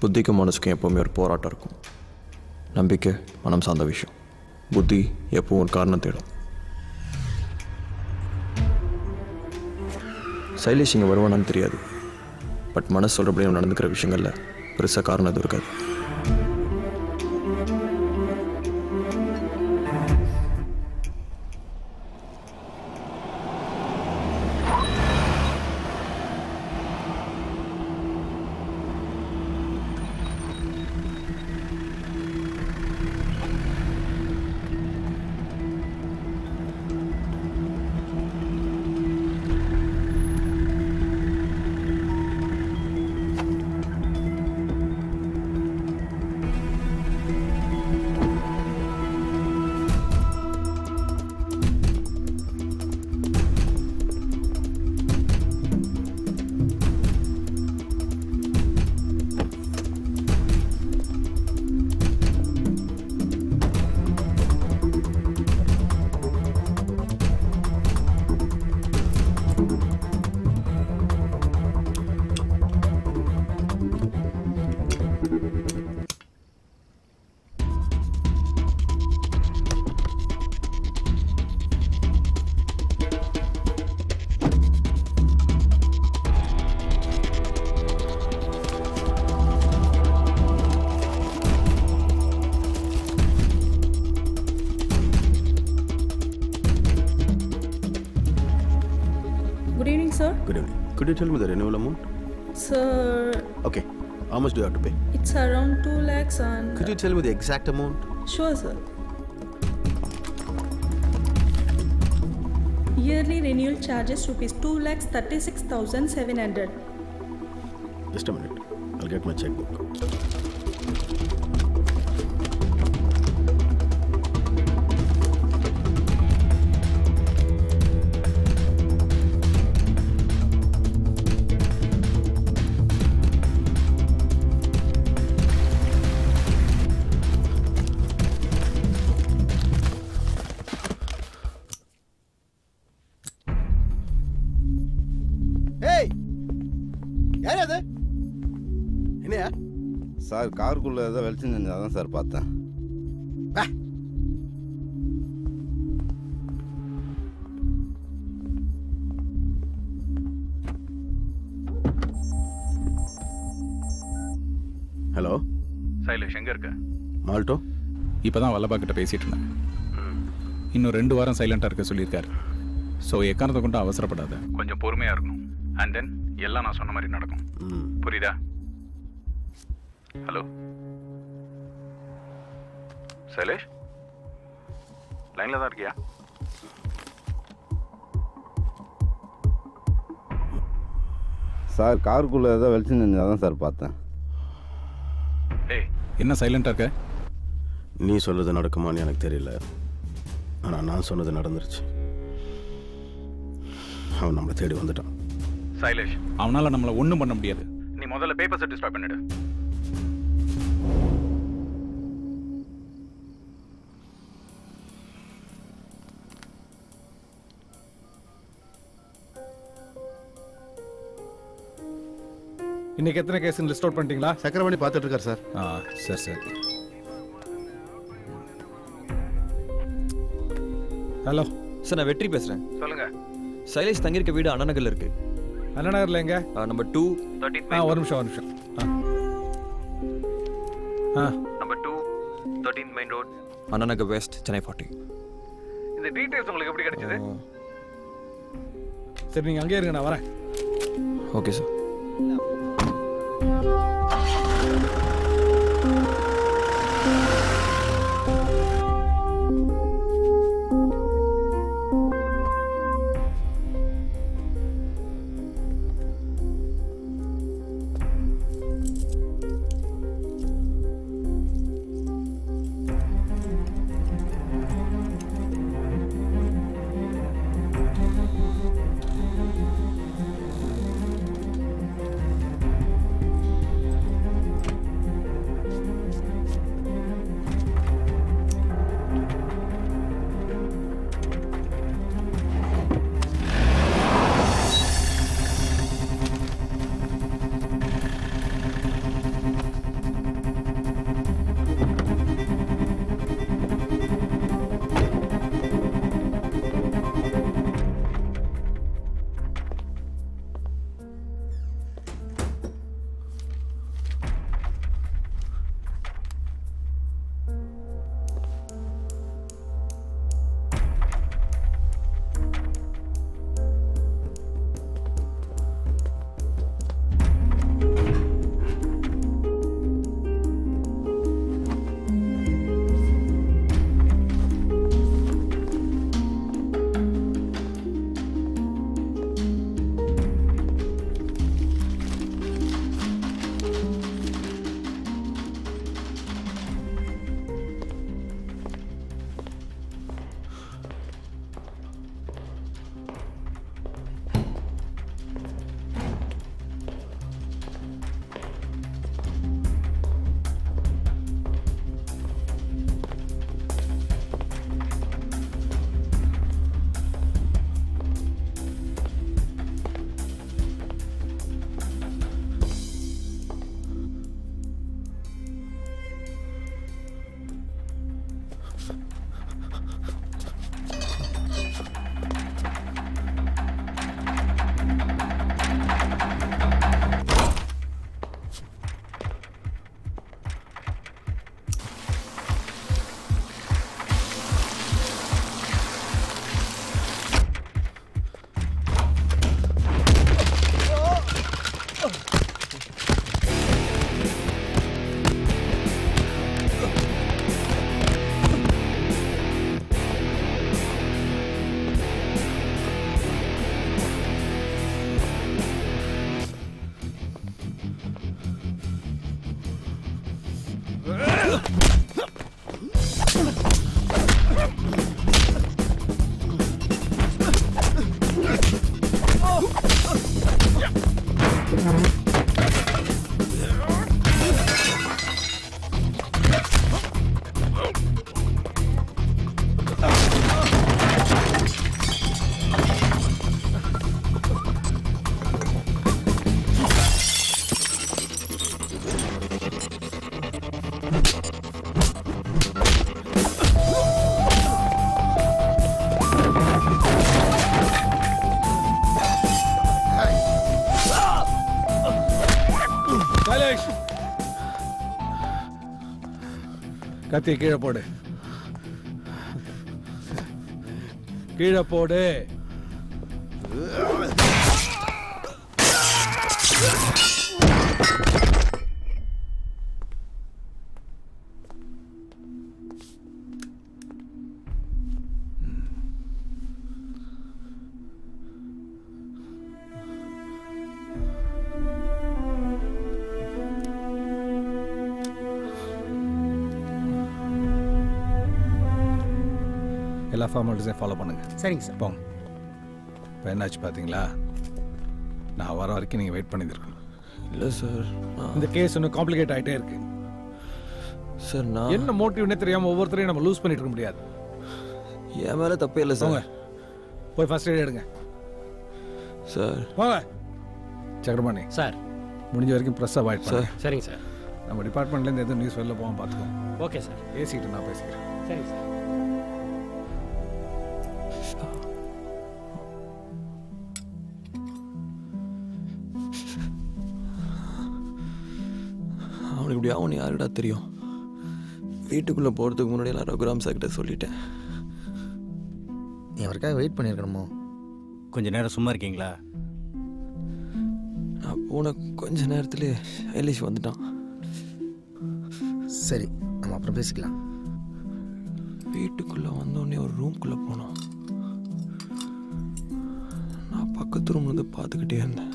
S2: புத்திக்கும் மனசுக்கும் எப்போவுமே ஒரு போராட்டம் இருக்கும். நம்பிக்கை மனம் சார்ந்த விஷயம். புத்தி எப்பவும் ஒரு காரணம் தேடும். சைலேஷ் இங்கே வருவானான்னு தெரியாது. பட் மனசு சொல்கிறபடி அவன் நடந்துக்கிற விஷயங்களில் பெருசாக காரணம் எதுவும் இருக்காது.
S11: Good evening, sir.
S8: Good evening. Could you tell me the renewal amount?
S11: Sir,
S8: Okay. How much do you have to pay?
S11: it's around 2 lakhs and...
S8: Could you tell me the exact amount?
S11: Sure, sir. Yearly renewal charges rupees 2,36,700.
S8: Just a minute. I'll get my checkbook.
S14: Sir காருக்குள்ளே ஏதோ வெளிச்சம் செஞ்சால் தான் sir பார்த்தேன்.
S8: Hello
S4: Shailesh எங்கே இருக்க?
S8: மால்டோ
S4: இப்போ தான் வல்லபா கிட்ட பேசிட்டு இருந்தேன். இன்னும் 2 வாரம் சைலண்டாக இருக்க சொல்லியிருக்காரு. ஸோ எக்காரணத்தை கொண்டு அவசரப்படாத, கொஞ்சம் பொறுமையாக இருக்கணும். அண்ட் தென் எல்லாம் நான் சொன்ன மாதிரி நடக்கும். புரியுதா? ஹலோ சைலேஷ், லைனில் தான் இருக்கியா?
S14: சார் காருக்குள்ளே ஏதோ வெளிச்சம் செஞ்சால் தான் சார் பார்த்தேன்.
S4: என்ன சைலண்டாக இருக்க?
S8: நீ சொல்றது நடக்குமான்னு எனக்கு தெரியல, ஆனால் நான் சொன்னது நடந்துருச்சு. அவன் நம்மளை தேடி வந்துட்டான்.
S4: சைலேஷ், அவனால் நம்மளை ஒன்றும் பண்ண முடியாது. நீ முதல்ல பேப்பர்ஸை டிஸ்ட்ராய் பண்ணிடு.
S16: இன்னைக்கு எத்தனை கேஸ் லிஸ்ட் அவுட் பண்ணிட்டீங்களா?
S13: சக்கரவணி பார்த்துட்டு இருக்கார் சார்.
S16: சரி சரி. ஹலோ
S2: சார், நான் வெற்றி பேசுகிறேன்.
S16: சொல்லுங்க.
S2: சைலேஷ் தங்கியிருக்க வீடு அண்ணா நகரில் இருக்கு.
S16: அண்ணா நகரில் எங்க?
S2: நம்பர் 213.
S16: ஒரு நிமிஷம்.
S2: Number 213 main road, Anna Nagar west, Chennai 40.
S16: இந்த டீடைல்ஸ் உங்களுக்கு எப்படி கிடைச்சது? சரி, நீங்கள் அங்கேயே இருங்க, நான் வரேன்.
S2: Okay sir.
S16: சுரேஷ் கத்தியை கீழே போடு. கீழே போடு. எல்லா ஃபார்மாலிட்டிஸையும் ஃபாலோ பண்ணுங்க.
S20: சரிங்க சார்.
S16: போங்க. இப்போ என்னாச்சு பார்த்தீங்களா? நான் வர வரைக்கும் நீங்கள் வெயிட் பண்ணியிருக்கணும்.
S2: இல்லை சார்,
S16: இந்த கேஸ் இன்னும் காம்ப்ளிகேட் ஆகிட்டே இருக்கு
S2: சார். நான்
S16: என்ன மோட்டிவ்னே தெரியாமல் ஒவ்வொருத்தரையும் நம்ம லூஸ் பண்ணிட்டு இருக்க முடியாது.
S2: என் மேலே தப்பே இல்லை சார்.
S16: போய் ஃபர்ஸ்ட் எய்ட் எடுங்க
S2: சார்.
S16: போங்க. சக்கரபாணி
S19: சார்,
S16: முடிஞ்ச வரைக்கும் ப்ரெஸ் அவாய்ட் பண்ணுங்க.
S19: சரிங்க சார்.
S16: நம்ம டிபார்ட்மெண்ட்லேருந்து எதுவும் நியூஸ் வெளில போகாமல் பார்த்துக்கோங்க.
S19: Okay sir.
S16: பேசிக்கிட்டு நான் பேசிக்கிறேன்.
S19: சரிங்க சார்.
S2: அவனுக்கு இப்படி அவனு யாருடா தெரியும்? வீட்டுக்குள்ளே போகிறதுக்கு முன்னாடி நான் ரகுராம் சார் கிட்ட சொல்லிட்டேன்.
S5: நீ அவருக்காக வெயிட் பண்ணியிருக்கணுமோ?
S20: கொஞ்சம் நேரம் சும்மா இருக்கீங்களா?
S2: நான் போன கொஞ்ச நேரத்துலேயே ஐலேஷ் வந்துட்டான்.
S5: சரி, நம்ம அப்புறம் பேசிக்கலாம்.
S2: வீட்டுக்குள்ளே வந்தோடனே ஒரு ரூம்குள்ளே போனோம். நான் பக்கத்து ரூம்ல இருந்து பார்த்துக்கிட்டே இருந்தேன்.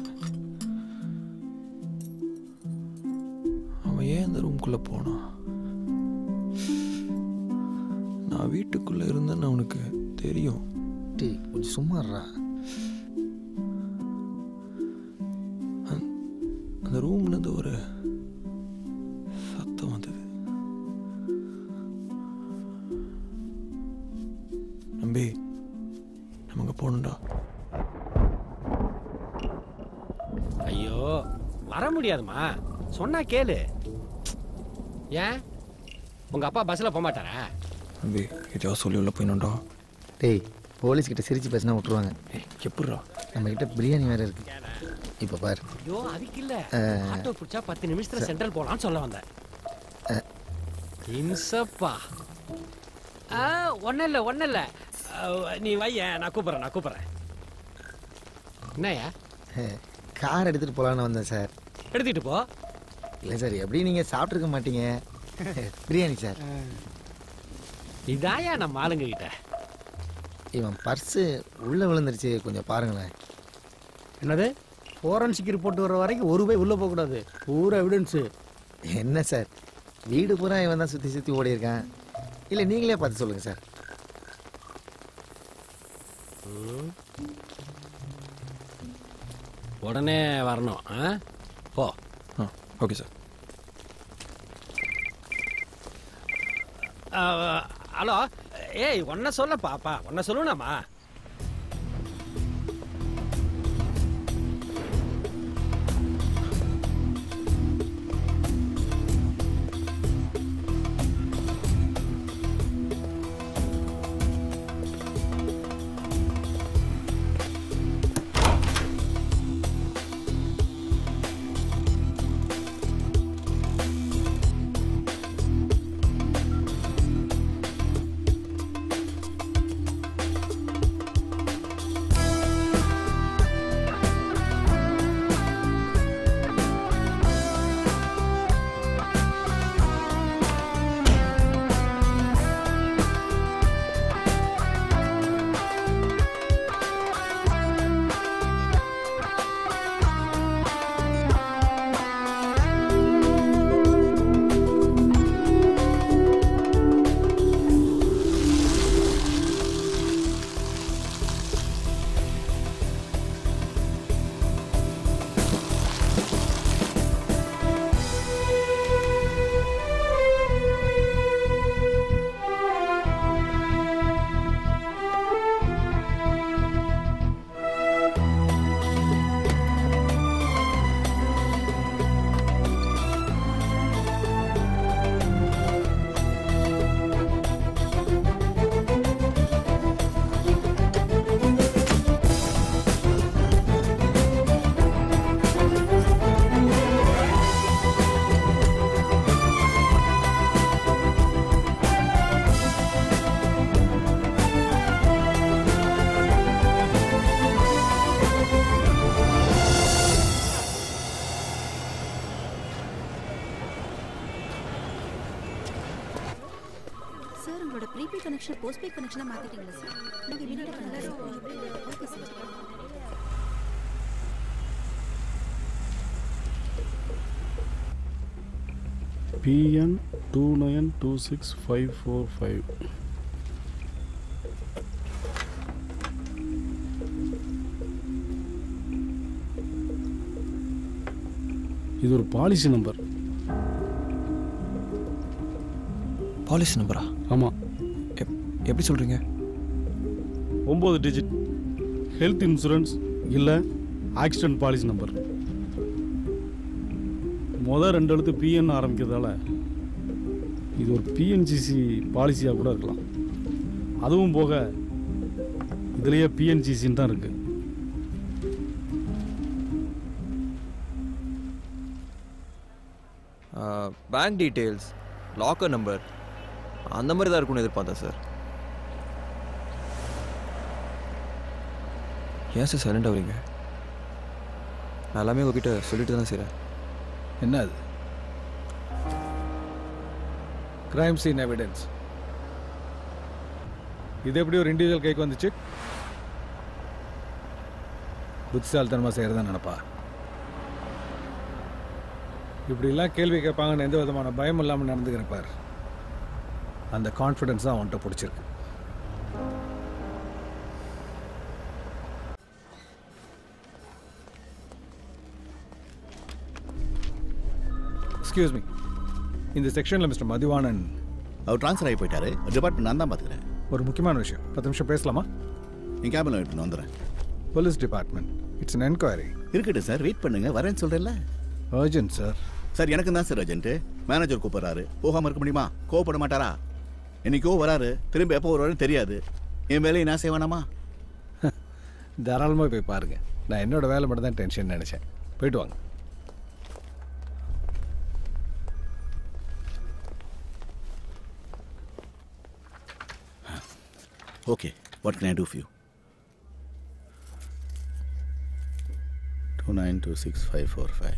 S2: அவன் ஏன் அந்த ரூம்குள்ளே போனான்? நான் வீட்டுக்குள்ளே இருந்தேன்னு அவனுக்கு தெரியும்.
S5: கொஞ்சம் சும்மாறா.
S2: அந்த ரூம்ல இருந்து ஒரு சத்தம் வந்தது. நம்பி, நமக்கு போகணும்டா.
S19: ஐயோ, வர முடியாதுமா. சொன்னா கேளு. ஏன் உங்க அப்பா பஸ்ல போக மாட்டாரா?
S2: நம்பி, ஏதாவது சொல்லி உள்ள போயிடணும்டா.
S5: டேய், போலீஸ் கிட்ட சிரிச்சு பேசினா விட்டுருவாங்க.
S2: எப்படிரா?
S5: நம்ம கிட்ட பிரியாணி வேற இருக்கு. இப்போ பாரு.
S19: ஐயோ, அதுக்கு இல்ல. ஆட்டோ பிடிச்சா 10 நிமிஷத்துல சென்ட்ரல் போலாம்னு சொல்ல வந்தேன். இன்சப்பா. ஒன்னும் இல்ல. நீ வைய, நான் கூப்பிடுறேன். என்னையா?
S5: கார் எடுத்துட்டு போலான்னு வந்தேன் சார்.
S19: எடுத்துட்டு போ.
S5: இல்லை சார், எப்படி நீங்க சாப்பிட்ருக்க மாட்டீங்க. பிரியாணி சார்.
S19: இதாயா நம்ம ஆளுங்க கிட்ட.
S5: இவன் பர்ஸு உள்ளே விழுந்துருச்சு, கொஞ்சம் பாருங்களேன்.
S20: என்னது? ஃபோரன்சிக் ரிப்போர்ட் வர வரைக்கும் ஒரு போய் உள்ளே போகக்கூடாது. பூரா எவிடன்ஸு.
S5: என்ன சார், வீடு பூரா இவன் தான் சுற்றி ஓடி இருக்கான். இல்லை, நீங்களே பார்த்து சொல்லுங்கள் சார்.
S19: உடனே வரணும். போ.
S2: Okay sir.
S19: ஹலோ, ஏய், ஒன்ன சொல்ல பாப்பா, ஒன்ன சொல்லணுமா?
S9: போஸ்ட்பெய்ட் கனெக்ஷனா மாத்திட்டீங்களா சார்? நீங்க இமிடியேட்டா பண்ணுங்க. Okay sir.
S17: PN 2926545. இது ஒரு பாலிசி நம்பர்.
S2: பாலிசி நம்பரா?
S17: ஆமாம்.
S2: எப்படி சொல்கிறீங்க?
S17: 9 டிஜிட் ஹெல்த் இன்சூரன்ஸ் இல்லை ஆக்சிடென்ட் பாலிசி நம்பர். முதல் 2 எழுத்து PN ஆரம்பிக்கிறதால இது ஒரு PNGC பாலிசியாக கூட இருக்கலாம். அதுவும் போக இதுலேயே PNGCன்னு தான் இருக்குது.
S2: பேங்க் டீட்டெயில்ஸ், லாக்கர் நம்பர் அந்த மாதிரி தான் இருக்கும்னு எதிர்பார்த்தேன் சார். ஏன் சார் சைலண்ட் ஆகுறீங்க? நான் எல்லாமே உங்ககிட்ட சொல்லிட்டு தானே செய்கிறேன்.
S16: என்ன அது? Crime scene evidence. இது எப்படி ஒரு இண்டிவிஜுவல் கைக்கு வந்துச்சு? புத்திசாலித்தனமாக செய்கிறதா நினப்பா? இப்படிலாம் கேள்வி கேட்பாங்கன்னு எந்த விதமான பயம் இல்லாமல் நடந்துக்கிறப்பார். அந்த கான்ஃபிடன்ஸ் தான் அவன்கிட்ட பிடிச்சிருக்கு. எக்ஸ்கியூஸ் மீ, இந்த செக்ஷனில் மிஸ்டர் மதிவானன்
S15: அவர் ட்ரான்ஸ்ஃபர் ஆகி போயிட்டாரு. டிபார்ட்மெண்ட் நான் தான் பார்த்துக்கிறேன்.
S16: ஒரு முக்கியமான விஷயம், 10 நிமிஷம் பேசலாமா?
S15: என் கேபில் வெயிட் பண்ண வந்துடுறேன்.
S16: Police department, it's an enquiry.
S15: இருக்கட்டும் சார், வெயிட் பண்ணுங்க, வரேன்னு சொல்கிறேன்ல.
S16: Urgent sir.
S15: சார் எனக்கு தான் சார் அர்ஜென்ட்டு. மேனேஜர் கூப்பிட்றாரு, போகாமல் இருக்க முடியுமா? கோவப்பட மாட்டாரா? என்னைக்கோ வராரு, திரும்ப எப்போ வருவாருன்னு தெரியாது. என் வேலையை நான் செய்வேனாமா?
S16: தாராளமாக போய் பாருங்க. நான் என்னோட வேலை மட்டும் தான் டென்ஷன் நினச்சேன். போயிட்டு வாங்க.
S15: Okay, what can I do for you? 2926545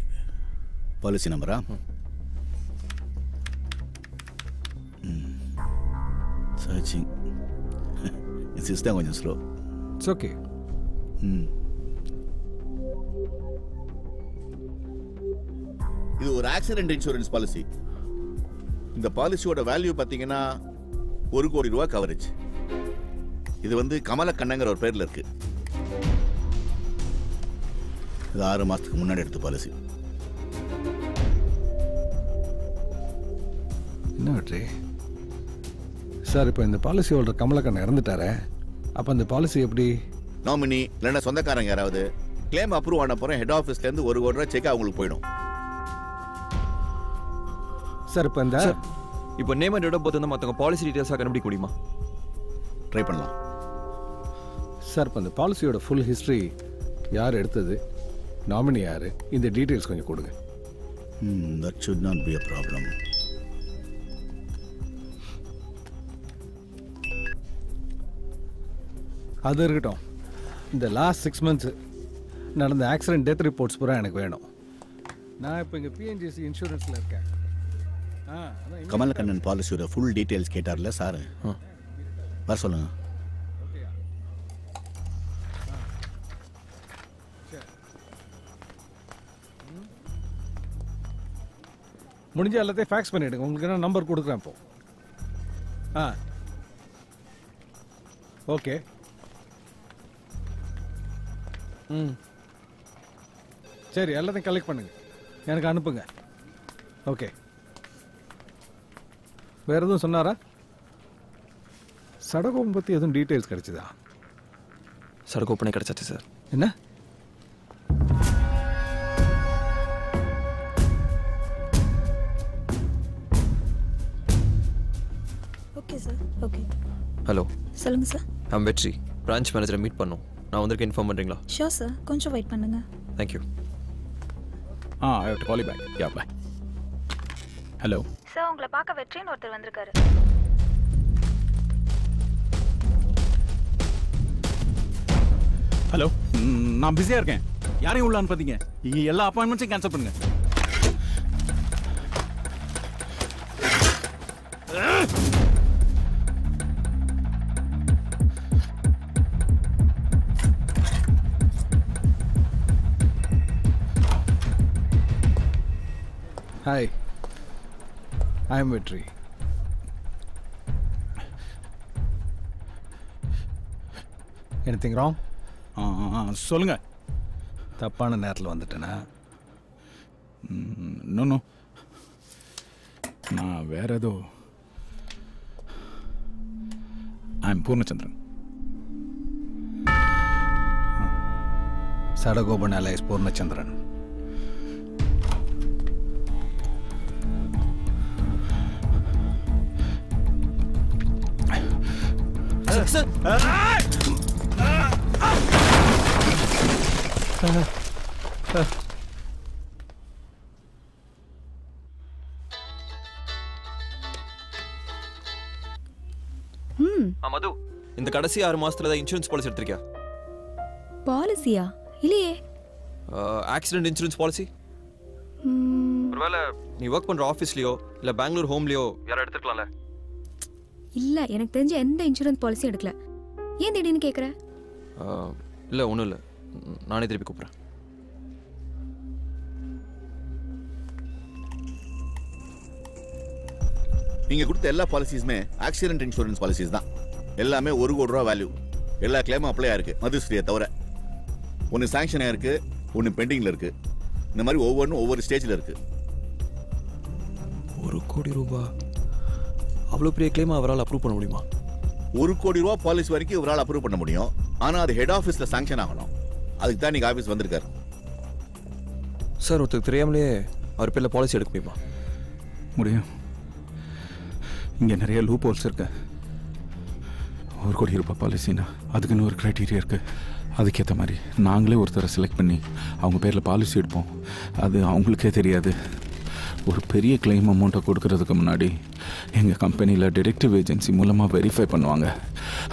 S15: policy நம்பரா? சர்ச்சிங். சிஸ்டம் கொஞ்சம் ஸ்லோ.
S16: It's okay.
S15: இது ஒரு ஆக்சிடென்ட் இன்சூரன்ஸ் பாலிசி. இந்த பாலிசியோட வேல்யூ பார்த்தீங்கன்னா 1 கோடி ரூபா கவரேஜ். இது வந்து கமலக்கண்ணங்கிற ஒரு பேரில் இருக்கு. இது 6 மாதத்துக்கு முன்னாடி எடுத்த பாலிசி.
S16: என்ன வெற்றி சார், இப்போ இந்த பாலிசி ஹோல்டர் கமலக்கண்ணன் இறந்துட்டாரே, அப்போ அந்த பாலிசி எப்படி?
S15: நாமினி இல்லைன்னா சொந்தக்காரங்க யாராவது கிளைம் அப்ரூவ் ஆன போகிறேன் ஹெட் ஆஃபீஸ்லேருந்து 1 கோடி ரூபா செக் அவங்களுக்கு போயிடும்.
S16: சார் இப்போ இந்த
S2: இப்போ name and date of birth வந்து மற்றவங்க பாலிசி டீட்டெயில்ஸாக கண்டுபிடிக்க முடியுமா?
S15: ட்ரை பண்ணலாம்
S16: சார். இப்போ அந்த பாலிசியோட ஃபுல் ஹிஸ்ட்ரி, யார் எடுத்தது, நாமினி யார், இந்த டீட்டெயில்ஸ் கொஞ்சம் கொடுங்க.
S15: That should not be a problem.
S16: அது இருக்கட்டும். இந்த லாஸ்ட் 6 months நடந்த ஆக்சிடென்ட் டெத் ரிப்போர்ட்ஸ் பூரா எனக்கு வேணும். நான் இப்போ இங்கே PNGC இன்சூரன்ஸில் இருக்கேன்.
S15: கமலக்கண்ணன் பாலிசியோட ஃபுல் டீட்டெயில்ஸ் கேட்டார்ல சார், வர சொல்லுங்க.
S16: முடிஞ்ச எல்லாத்தையும் ஃபேக்ஸ் பண்ணிவிடுங்க. உங்களுக்கு என்ன நம்பர் கொடுக்குறேன் இப்போ. ஓகே. சரி, எல்லாத்தையும் கலெக்ட் பண்ணுங்க, எனக்கு அனுப்புங்க. ஓகே. வேற எதுவும் சொன்னாரா? சடகோப்பம் பற்றி எதுவும் டீட்டெயில்ஸ் கிடைச்சதா?
S2: சடகோப்பனே கிடைச்சாச்சு சார்.
S16: என்ன?
S7: Okay sir. ஓகே.
S2: ஹலோ,
S7: சொல்லுங்கள் சார்.
S2: ஐம் வெற்றி, பிரான்ச் மேனேஜரை மீட் பண்ணோம். நான் வந்திருக்கேன், இன்ஃபார்ம் பண்ணுறீங்களா?
S7: ஷோர் சார், கொஞ்சம் வெயிட் பண்ணுங்க.
S2: Thank you.
S4: I have to call you back. Yeah, bye. Hello.
S7: Sir, உங்களை பார்க்க வெற்றின்னு ஒருத்தர் வந்திருக்காரு.
S4: ஹலோ, நான் பிஸியாக இருக்கேன். யாரையும் உள்ளான்னு பார்த்தீங்க? எல்லா அப்பாயின்மெண்ட்ஸையும் கேன்சல் பண்ணுங்க.
S16: Hi, I am Vetri. Anything wrong?
S4: சொல்லுங்க.
S16: தப்பான நேரத்தில் வந்துட்டேனா?
S4: நோ நான் வேற ஏதோ. I am Poornachandran.
S16: Sadagopan alias Poornachandran.
S2: Madhu, இந்த கடைசி 6 மாசத்துல தான் இன்சூரன்ஸ் பாலிசி எடுத்திருக்கியா?
S7: பாலிசியா? இல்லையே.
S2: Accident insurance policy? ஒருவேளை நீ ஒர்க் பண்ற ஆஃபீஸ்லயோ இல்ல பெங்களூர் ஹோம்லயோ யாரும் எடுத்துக்கலாம்ல?
S7: இல்ல, எனக்கு தெரிஞ்ச எந்த இன்சூரன்ஸ் பாலிசியும் எடுக்கல. ஏன் திடீர்னு கேக்குற?
S2: இல்ல ஒன்றும் இல்லை, நானே திருப்பி கூப்பிட்றேன்.
S15: நீங்க கொடுத்த எல்லா பாலிசிஸுமே ஆக்சிடென்ட் இன்சூரன்ஸ் பாலிசிஸ் தான். எல்லாமே 1 கோடி ரூபா வேல்யூ. எல்லா கிளைமும் அப்ளை ஆயிருக்கு மதுஸ்ரீயை தவிர. ஒன்று சாங்ஷன் ஆயிருக்கு, ஒன்று பெண்டிங்ல இருக்கு. இந்த மாதிரி ஒவ்வொன்றும் ஒவ்வொரு ஸ்டேஜில் இருக்கு.
S2: 1 கோடி ரூபாய் அவ்வளோ பெரிய கிளைம் அவரால் அப்ரூவ் பண்ண முடியுமா?
S15: 1 கோடி ரூபா பாலிசி வரைக்கும் இவரால் அப்ரூவ் பண்ண முடியும். ஆனால் அது ஹெட் ஆஃபீஸில் சாங்ஷன் ஆகணும். அதுக்கு தான் நீங்கள் ஆஃபீஸ் வந்திருக்காரு.
S2: சார், ஒருத்தருக்கு தெரியாமலே அவர் பேரில் பாலிசி எடுக்க முடியுமா?
S4: முடியும். இங்கே நிறைய லூப் ஹோல்ஸ் இருக்கு. 1 கோடி ரூபாய் பாலிசின்னா அதுக்குன்னு ஒரு க்ரைட்டீரியா இருக்கு. அதுக்கேற்ற மாதிரி நாங்களே ஒருத்தரை செலக்ட் பண்ணி அவங்க பேரில் பாலிசி எடுப்போம். அது அவங்களுக்கே தெரியாது. ஒரு பெரிய கிளைம் அமௌண்ட்டை கொடுக்கறதுக்கு முன்னாடி எங்கள் கம்பெனியில் டிடெக்டிவ் ஏஜென்சி மூலமாக வெரிஃபை பண்ணுவாங்க.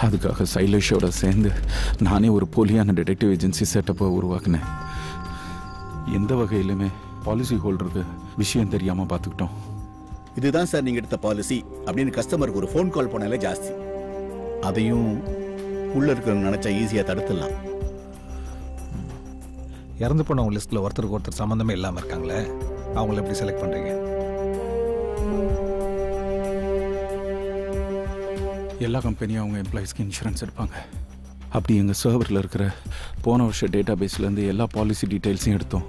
S4: அதுக்காக சைலேஷோட சேர்ந்து நானே ஒரு போலியான டிடெக்டிவ் ஏஜென்சி செட்டப்பை உருவாக்குனேன். எந்த வகையிலுமே பாலிசி ஹோல்டருக்கு விஷயம் தெரியாமல் பார்த்துக்கிட்டோம்.
S15: இதுதான் சார் நீங்கள் எடுத்த பாலிசி அப்படின்னு கஸ்டமருக்கு ஒரு ஃபோன் கால் பண்ணாலே ஜாஸ்தி. அதையும் உள்ளே இருக்கிறவங்க நினச்சா ஈஸியாக தடுத்துடலாம்.
S16: இறந்து போனவங்க லிஸ்ட்டில் ஒருத்தருக்கு ஒருத்தர் சம்மந்தமே இல்லாமல் இருக்காங்களே, அவங்கள எப்படி செலக்ட் பண்ணுறீங்க?
S4: எல்லா கம்பெனியும் அவங்க எம்ப்ளாயிஸ்க்கு இன்சூரன்ஸ் எடுப்பாங்க. அப்படி எங்கள் சர்வரில் இருக்கிற போன வருஷ டேட்டா பேஸ்லேருந்து எல்லா பாலிசி டீட்டெயில்ஸையும் எடுத்தோம்.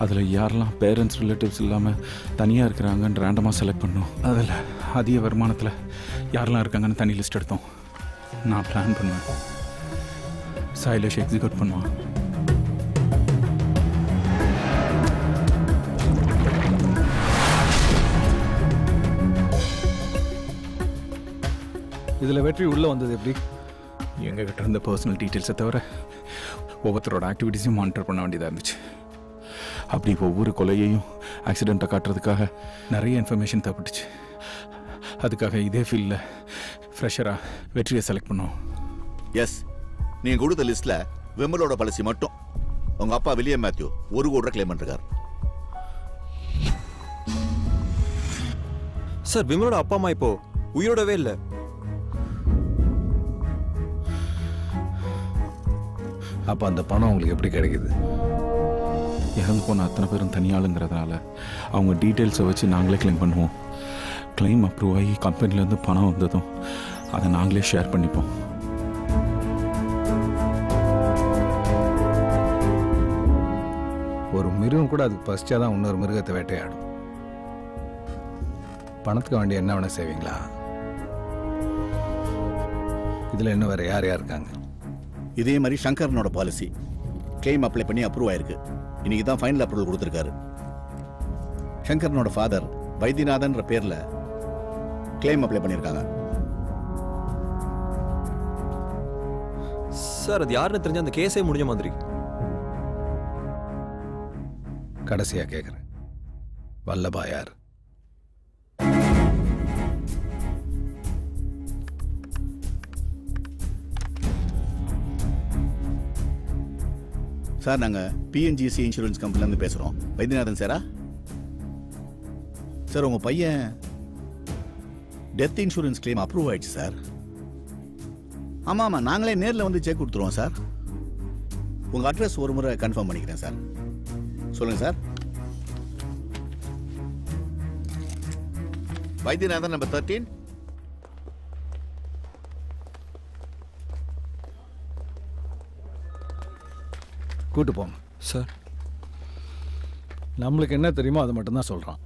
S4: அதில் யாரெல்லாம் பேரண்ட்ஸ் ரிலேட்டிவ்ஸ் இல்லாமல் தனியாக இருக்கிறாங்கன்னு ரேண்டமாக செலக்ட் பண்ணோம். அதில் அதிக வருமானத்தில் யாரெல்லாம் இருக்காங்கன்னு தனி லிஸ்ட் எடுத்தோம். நான் பிளான் பண்ணுவேன், சைலேஷ் எக்ஸிக்யூட் பண்ணுவான்.
S16: இதில் வெற்றி உள்ளே வந்தது எப்படி?
S4: எங்ககிட்ட இருந்த பர்சனல் டீட்டெயில்ஸை தவிர ஒவ்வொருத்தரோட ஆக்டிவிட்டீஸையும் மானிட்டர் பண்ண வேண்டியதாக இருந்துச்சு. அப்படி ஒவ்வொரு கொலையையும் ஆக்சிடெண்ட்டை காட்டுறதுக்காக நிறைய இன்ஃபர்மேஷன் தேவைப்பட்டுச்சு. அதுக்காக இதே ஃபீல்டில் ஃப்ரெஷராக வெற்றியை செலக்ட் பண்ணோம்.
S15: எஸ், நீங்கள் கொடுத்த லிஸ்ட்டில் விமலோட பாலிசி மட்டும் உங்கள் அப்பா வில்லியம் மேத்யூ 1 கோடி ரூபா கிளைம் பண்ணிருக்காரு.
S2: சார், விமலோட அப்பா அம்மா இப்போ உயிரோடவே இல்லை.
S16: அப்போ அந்த பணம் உங்களுக்கு எப்படி கிடைக்குது?
S4: இறந்து போன அத்தனை பேரும் தனியாளுங்கிறதுனால அவங்க டீட்டெயில்ஸை வச்சு நாங்களே கிளைம் பண்ணுவோம். கிளைம் அப்ரூவ் ஆகி கம்பெனிலேருந்து பணம் வந்ததும் அதை நாங்களே ஷேர் பண்ணிப்போம்.
S16: ஒரு மிருகம் கூட அதுக்கு பசிச்சா தான் இன்னொரு மிருகத்தை வேட்டையாடும். பணத்துக்கு வேண்டிய என்ன வேணா செய்வீங்களா? இதில் இன்னும் வேறு யார் யார் இருக்காங்க?
S15: இதே மாதிரி சங்கரனோட பாலிசி கிளைம் அப்ளை பண்ணி அப்ரூவ் ஆயிருக்கு. இன்னைக்கு தான் ஃபைனல் அப்ரூவல் கொடுத்துருக்காரு. சங்கரனோட ஃபாதர் வைத்தியநாதன்ற பேரில் கிளைம் அப்ளை பண்ணியிருக்காங்க.
S2: சார், அது யாருன்னு தெரிஞ்ச அந்த கேஸே முடிஞ்ச மாதிரி.
S16: கடைசியாக கேட்குறேன், வல்லபா யார்?
S15: சார், நாங்கள் பிஎன்ஜிசி இன்சூரன்ஸ் கம்பெனிலேருந்து பேசுகிறோம். வைத்தியநாதன் சாரா? சார், உங்கள் பையன் டெத் இன்சூரன்ஸ் கிளைம் அப்ரூவ் ஆயிடுச்சு சார். ஆமாம் ஆமாம், நாங்களே நேரில் வந்து செக் கொடுத்துருவோம் சார். உங்கள் அட்ரஸ் ஒரு முறை கன்ஃபார்ம் பண்ணிக்கிறேன் சார். சொல்லுங்கள் சார். வைத்தியநாதன் நம்பர் 13.
S16: கூட்டு போங்க
S2: சார்.
S16: நம்மளுக்கு என்ன தெரியுமோ அதை மட்டும்தான் சொல்கிறான்.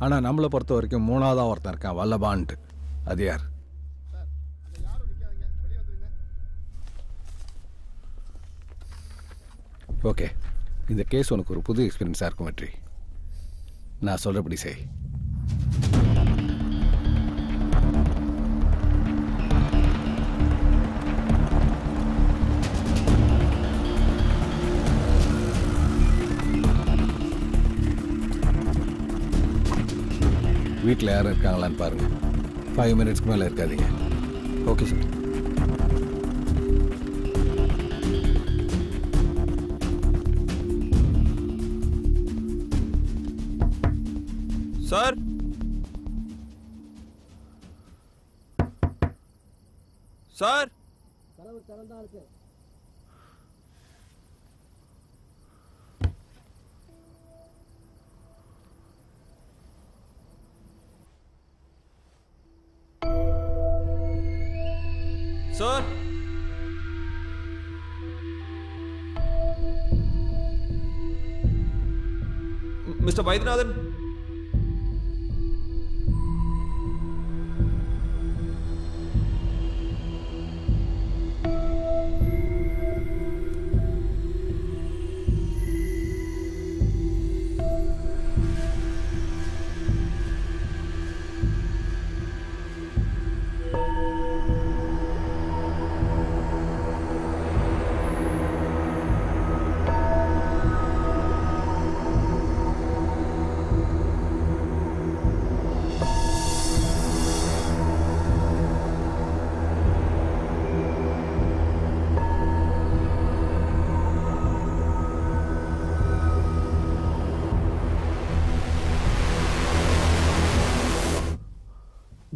S16: ஆனால் நம்மளை பொறுத்த வரைக்கும் மூணாவதாக ஒருத்தன் இருக்கான், வல்லபான்ட்டு. அது யார்? ஓகே, இந்த கேஸ் உனக்கு ஒரு புது எக்ஸ்பீரியன்ஸாக இருக்கும் வெற்றி. நான் சொல்கிறபடி செய். வீட்டில் யாரும் இருக்காங்களான்னு பாருங்கள். 5 மினிட்ஸ்க்கு மேலே இருக்காதீங்க.
S2: Okay sir. Sir, sir, sir, mister Vaidyanathan.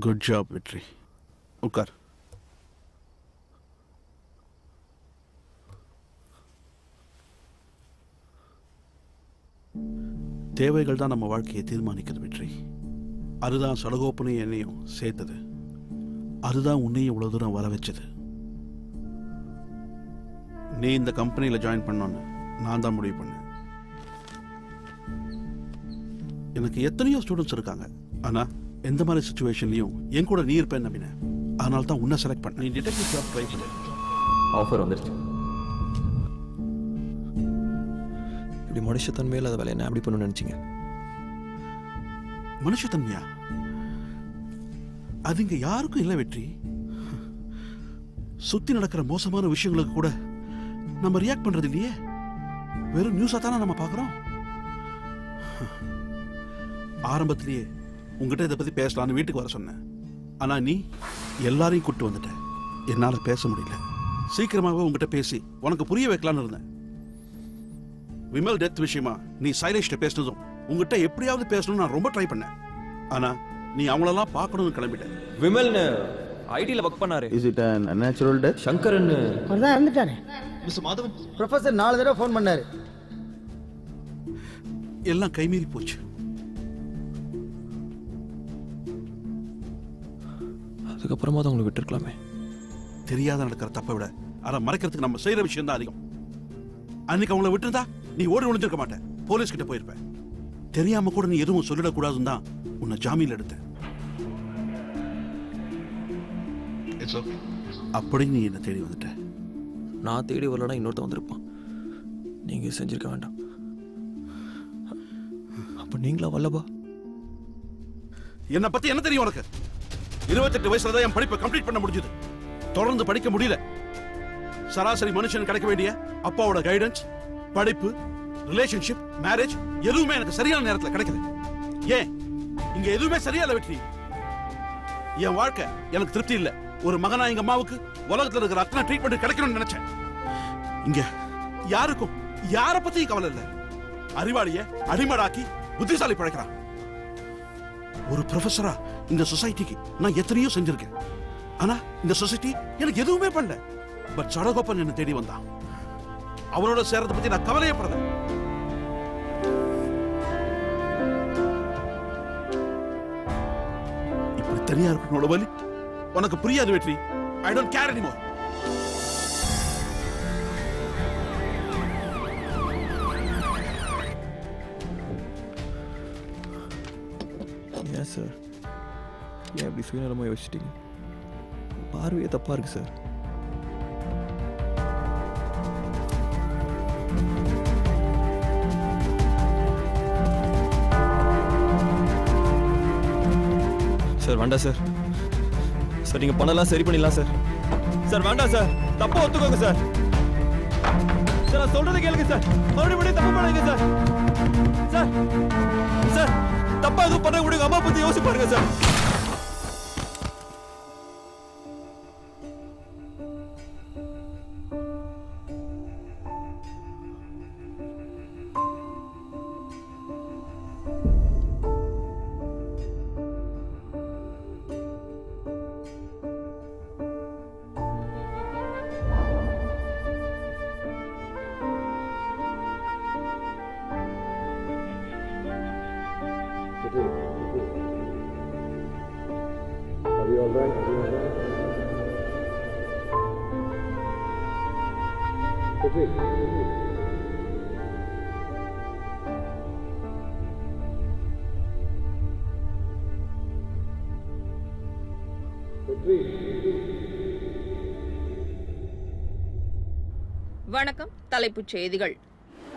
S1: Good job வெற்றி. உட்கார். தேவைகள் தான் நம்ம வாழ்க்கையை தீர்மானிக்கிறது வெற்றி. அதுதான் சடகோப்பனையும் என்னையும் சேர்த்தது. அதுதான் உன்னையும் இவ்வளோ தூரம் வர வச்சது. நீ இந்த கம்பெனியில் ஜாயின் பண்ணோன்னு நான் தான் முடிவு பண்ணேன். எனக்கு எத்தனையோ ஸ்டூடெண்ட்ஸ் இருக்காங்க, ஆனால் எந்த மாதிரி சுச்சுவேஷன்லையும் என் கூட நீ இருப்பேன் நம்பினேன். அதனால தான் உன்னை செலக்ட் பண்ண. நீ டிடெக்டிவ் ஜாப் ட்ரை பண்ண.
S2: ஆஃபர் வந்துருச்சு. இப்படி மனுஷத்தன்மையில் இல்லாத வேலையை என்ன அப்படி பண்ணணும்னு நினச்சிங்க?
S1: மனுஷத்தன்மையா? அது இங்க யாருக்கும் இல்லை வெற்றி. சுத்தி நடக்கிற மோசமான விஷயங்களுக்கு கூட நம்ம ரியாக்ட் பண்றது இல்லையே. வெறும் நியூஸா தானே நம்ம பார்க்குறோம். ஆரம்பத்திலேயே உங்ககிட்ட இதை பத்தி பேசலான்னு வீட்டுக்கு வர சொன்னேன். ஆனா நீ எல்லாரையும் கூப்பிட்டு வந்துட்ட. என்னால பேச முடியல. சீக்கிரமாகவே உங்ககிட்ட பேசி உனக்கு புரிய வைக்கலான்னு இருந்தேன். விமல் டெத் விஷயமா நீ சைலேஷ்ட பேசினதும் உங்ககிட்ட எப்படியாவது பேசணும்னு நான் ரொம்ப ட்ரை பண்ணேன். ஆனா நீ அவங்களெல்லாம் பார்க்கணும்னு கிளம்பிட்ட.
S2: விமல்னு ஐடியில் ஒர்க் பண்ணாரு.
S8: Is it an unnatural death?
S2: Sankaran
S5: அவர்தான் இறந்துட்டானே.
S8: மிஸ்டர் மாதவன்
S5: ப்ரொஃபசர் 4 தடவை ஃபோன் பண்ணாரு.
S1: எல்லாம் கைமீறி போச்சு.
S2: அதுக்கப்புறமா தான் உங்களுக்கு விட்டுருக்கலாமே.
S1: தெரியாத நடக்கிற தப்பை விட அதை மறைக்கிறதுக்கு நம்ம செய்யற விஷயம் தான் அதிகம். அன்னைக்கு அவங்கள விட்டுருந்தா நீ ஓடி ஒளிஞ்சிருக்க மாட்டேன். போலீஸ் கிட்ட போயிருப்ப. தெரியாம கூட நீ எதுவும் சொல்லிடக்கூடாதுன்னு தான் உன்னை ஜாமீன்ல எடுத்த. அப்படி நீ என்ன தேடி வந்துட்ட.
S2: நான் தேடி வரலன்னா இன்னொருத்த வந்திருப்பான். நீங்க செஞ்சிருக்க வேண்டாம். அப்ப நீங்களா வல்லபா?
S1: என்னை பத்தி என்ன தெரியும் உனக்கு? 28 வயசுல தான் என் படிப்பை கம்ப்ளீட் பண்ண முடிஞ்சது. தொடர்ந்து படிக்க முடியல. சராசரி மனுஷன் கிடைக்க வேண்டிய அப்பாவோட கைடன்ஸ், படிப்பு, ரிலேஷன்ஷிப், மேரேஜ் எதுவுமே எனக்கு சரியான நேரத்தில் கிடைக்கல. ஏன் இங்க எதுவுமே சரியா இல்ல வெற்றி. என் வாழ்க்கை எனக்கு திருப்தி இல்ல. ஒரு மகனா எங்க அம்மாவுக்கு உலகத்துல இருக்கிற அத்தனை ட்ரீட்மெண்ட் கிடைக்கணும்னு நினைச்சேன். இங்க யாருக்கும் யார பத்தியும் கவலை இல்ல. அறிவாளிய அடிமடாக்கி புத்திசாலி பழைக்கிறான். ஒரு ப்ரொஃபஸரா இந்த சொசைட்டிக்கு நான் எத்தனையோ செஞ்சிருக்கேன். ஆனா இந்த சொசைட்டி எனக்கு எதுவுமே பண்ணல. பட் சடகோப்பன் என்ன தேடி வந்தான். அவரோட சேரத்தை பத்தி நான் கவலையப்படல. தனியா இருக்கனோட வலி உனக்கு புரியாது வெற்றி. I don't care anymore.
S2: ஏன் சார் ஏன் இப்படி சுயநலமாக யோசிச்சிட்டீங்க? பார்வையே தப்பாக இருக்கு சார். சார் வேண்டாம் சார். சார் நீங்கள் பண்ணலாம் சரி பண்ணிடலாம் சார். சார் வேண்டாம் சார். தப்பா ஒத்துக்கோங்க சார். சார் நான் சொல்றதை கேளுங்க சார். மறுபடியும் தப்பு பண்ணாதீங்க சார். சார் சார் தப்பா எதுவும் பண்ண முடியும். அம்மா பத்தி யோசிச்சு பாருங்க சார்.
S6: வணக்கம். தலைப்புச் செய்திகள்.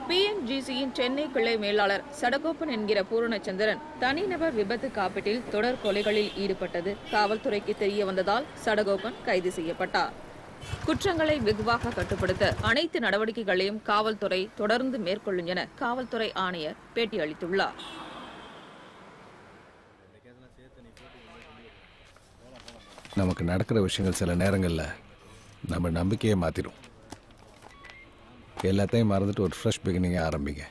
S6: பிஎன்ஜிசியின் சென்னை கிளை மேலாளர் சடகோப்பன் என்கிற பூரணச்சந்திரன் தனிநபர் விபத்து காப்பீட்டில் தொடர் கொலைகளில் ஈடுபட்டது காவல்துறைக்கு தெரிய வந்ததால் சடகோப்பன் கைது செய்யப்பட்டார். குற்றங்களை வெகுவாக கட்டுப்படுத்த அனைத்து நடவடிக்கைகளையும் காவல்துறை தொடர்ந்து மேற்கொள்ளும் என காவல்துறை ஆணையர் பேட்டியளித்துள்ளார்.
S16: நமக்கு நடக்கிற விஷயங்கள் சில நேரங்களில் நம்ம நம்பிக்கையை மாற்றிடும். எல்லாத்தையும் மறந்துட்டு ஒரு ஃப்ரெஷ் பிகினிங்கை ஆரம்பிங்க.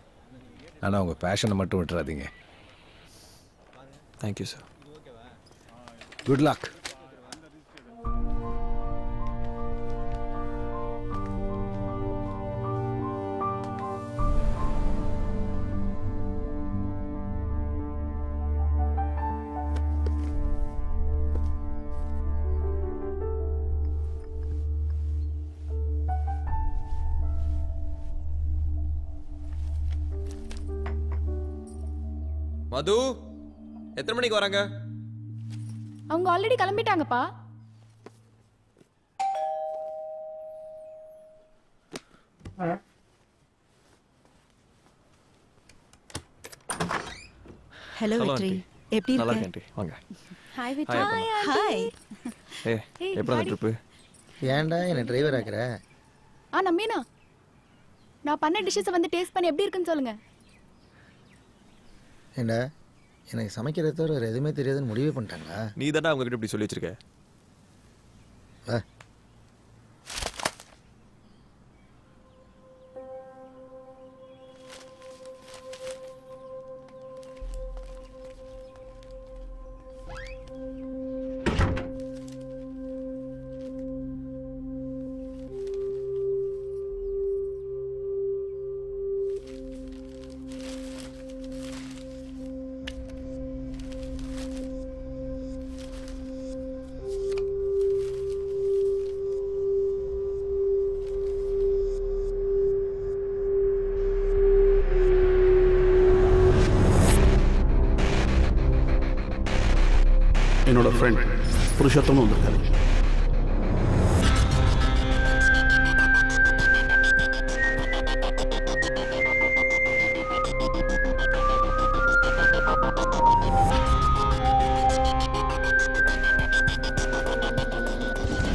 S16: ஆனால் உங்கள் பேஷனை மட்டும் விட்டுறாதீங்க.
S2: Thank you sir.
S16: Good luck.
S2: Madhu எத்தனை மணிக்கு வராங்க?
S7: அவங்க ஆல்ரெடி கிளம்பிட்டாங்கப்பா.
S9: ஹலோ வெற்றி, எப்படி
S2: நல்லா
S9: இருக்க?
S2: இருக்கேன். வாங்க.
S9: ஹாய்
S2: Hi,
S9: வெற்றி.
S2: அப்பா.
S9: ஹாய்.
S2: எப்படி அந்த ட்ரிப்பு?
S5: ஏன்டா என்ன டிரைவர் ஆக்குற?
S7: நான் மீனா. நான் பண்ண டிஷ்ஷஸை வந்து டேஸ்ட் பண்ணி எப்படி இருக்குன்னு சொல்லுங்க.
S5: ஏண்டா எனக்கு சமைக்கிறத தவிர வேறு எதுவுமே தெரியாதுன்னு முடிவே பண்ணிட்டாங்களா?
S2: நீ தானே அவங்க கிட்ட இப்படி சொல்லி வச்சிருக்க.
S1: என்னோட ஃப்ரெண்ட் புருஷோத்தமும் வந்திருக்காரு.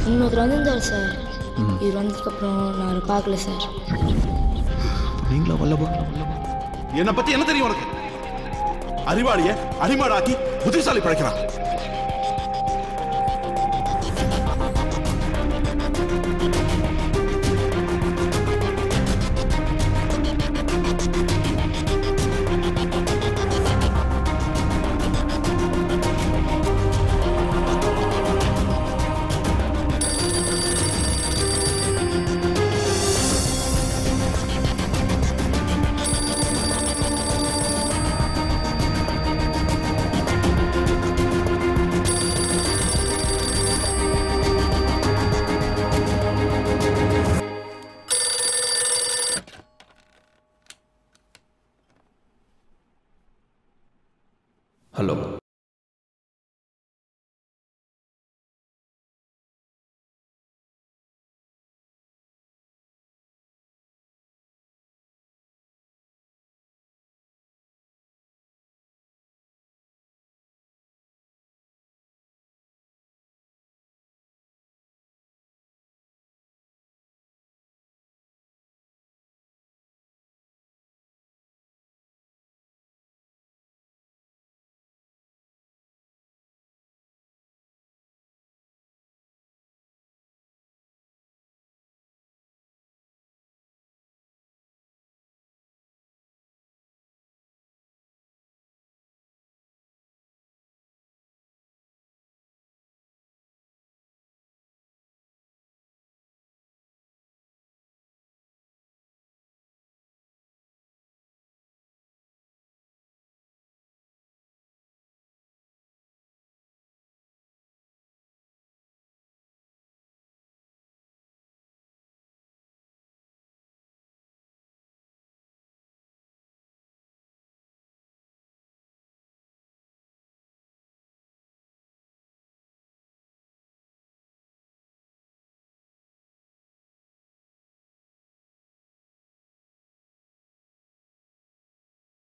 S3: இன்னொருத்தர் வந்திருந்தார் சார். இவர் வந்ததுக்கப்புறம் நான் அவரை பார்க்கல சார்.
S2: நீங்களா வல்லபா?
S1: என்னை பத்தி என்ன தெரியும் உனக்கு? அறிவாளிய அடிமாடாக்கி புத்திசாலி படைக்கிறான்.
S2: ஹலோ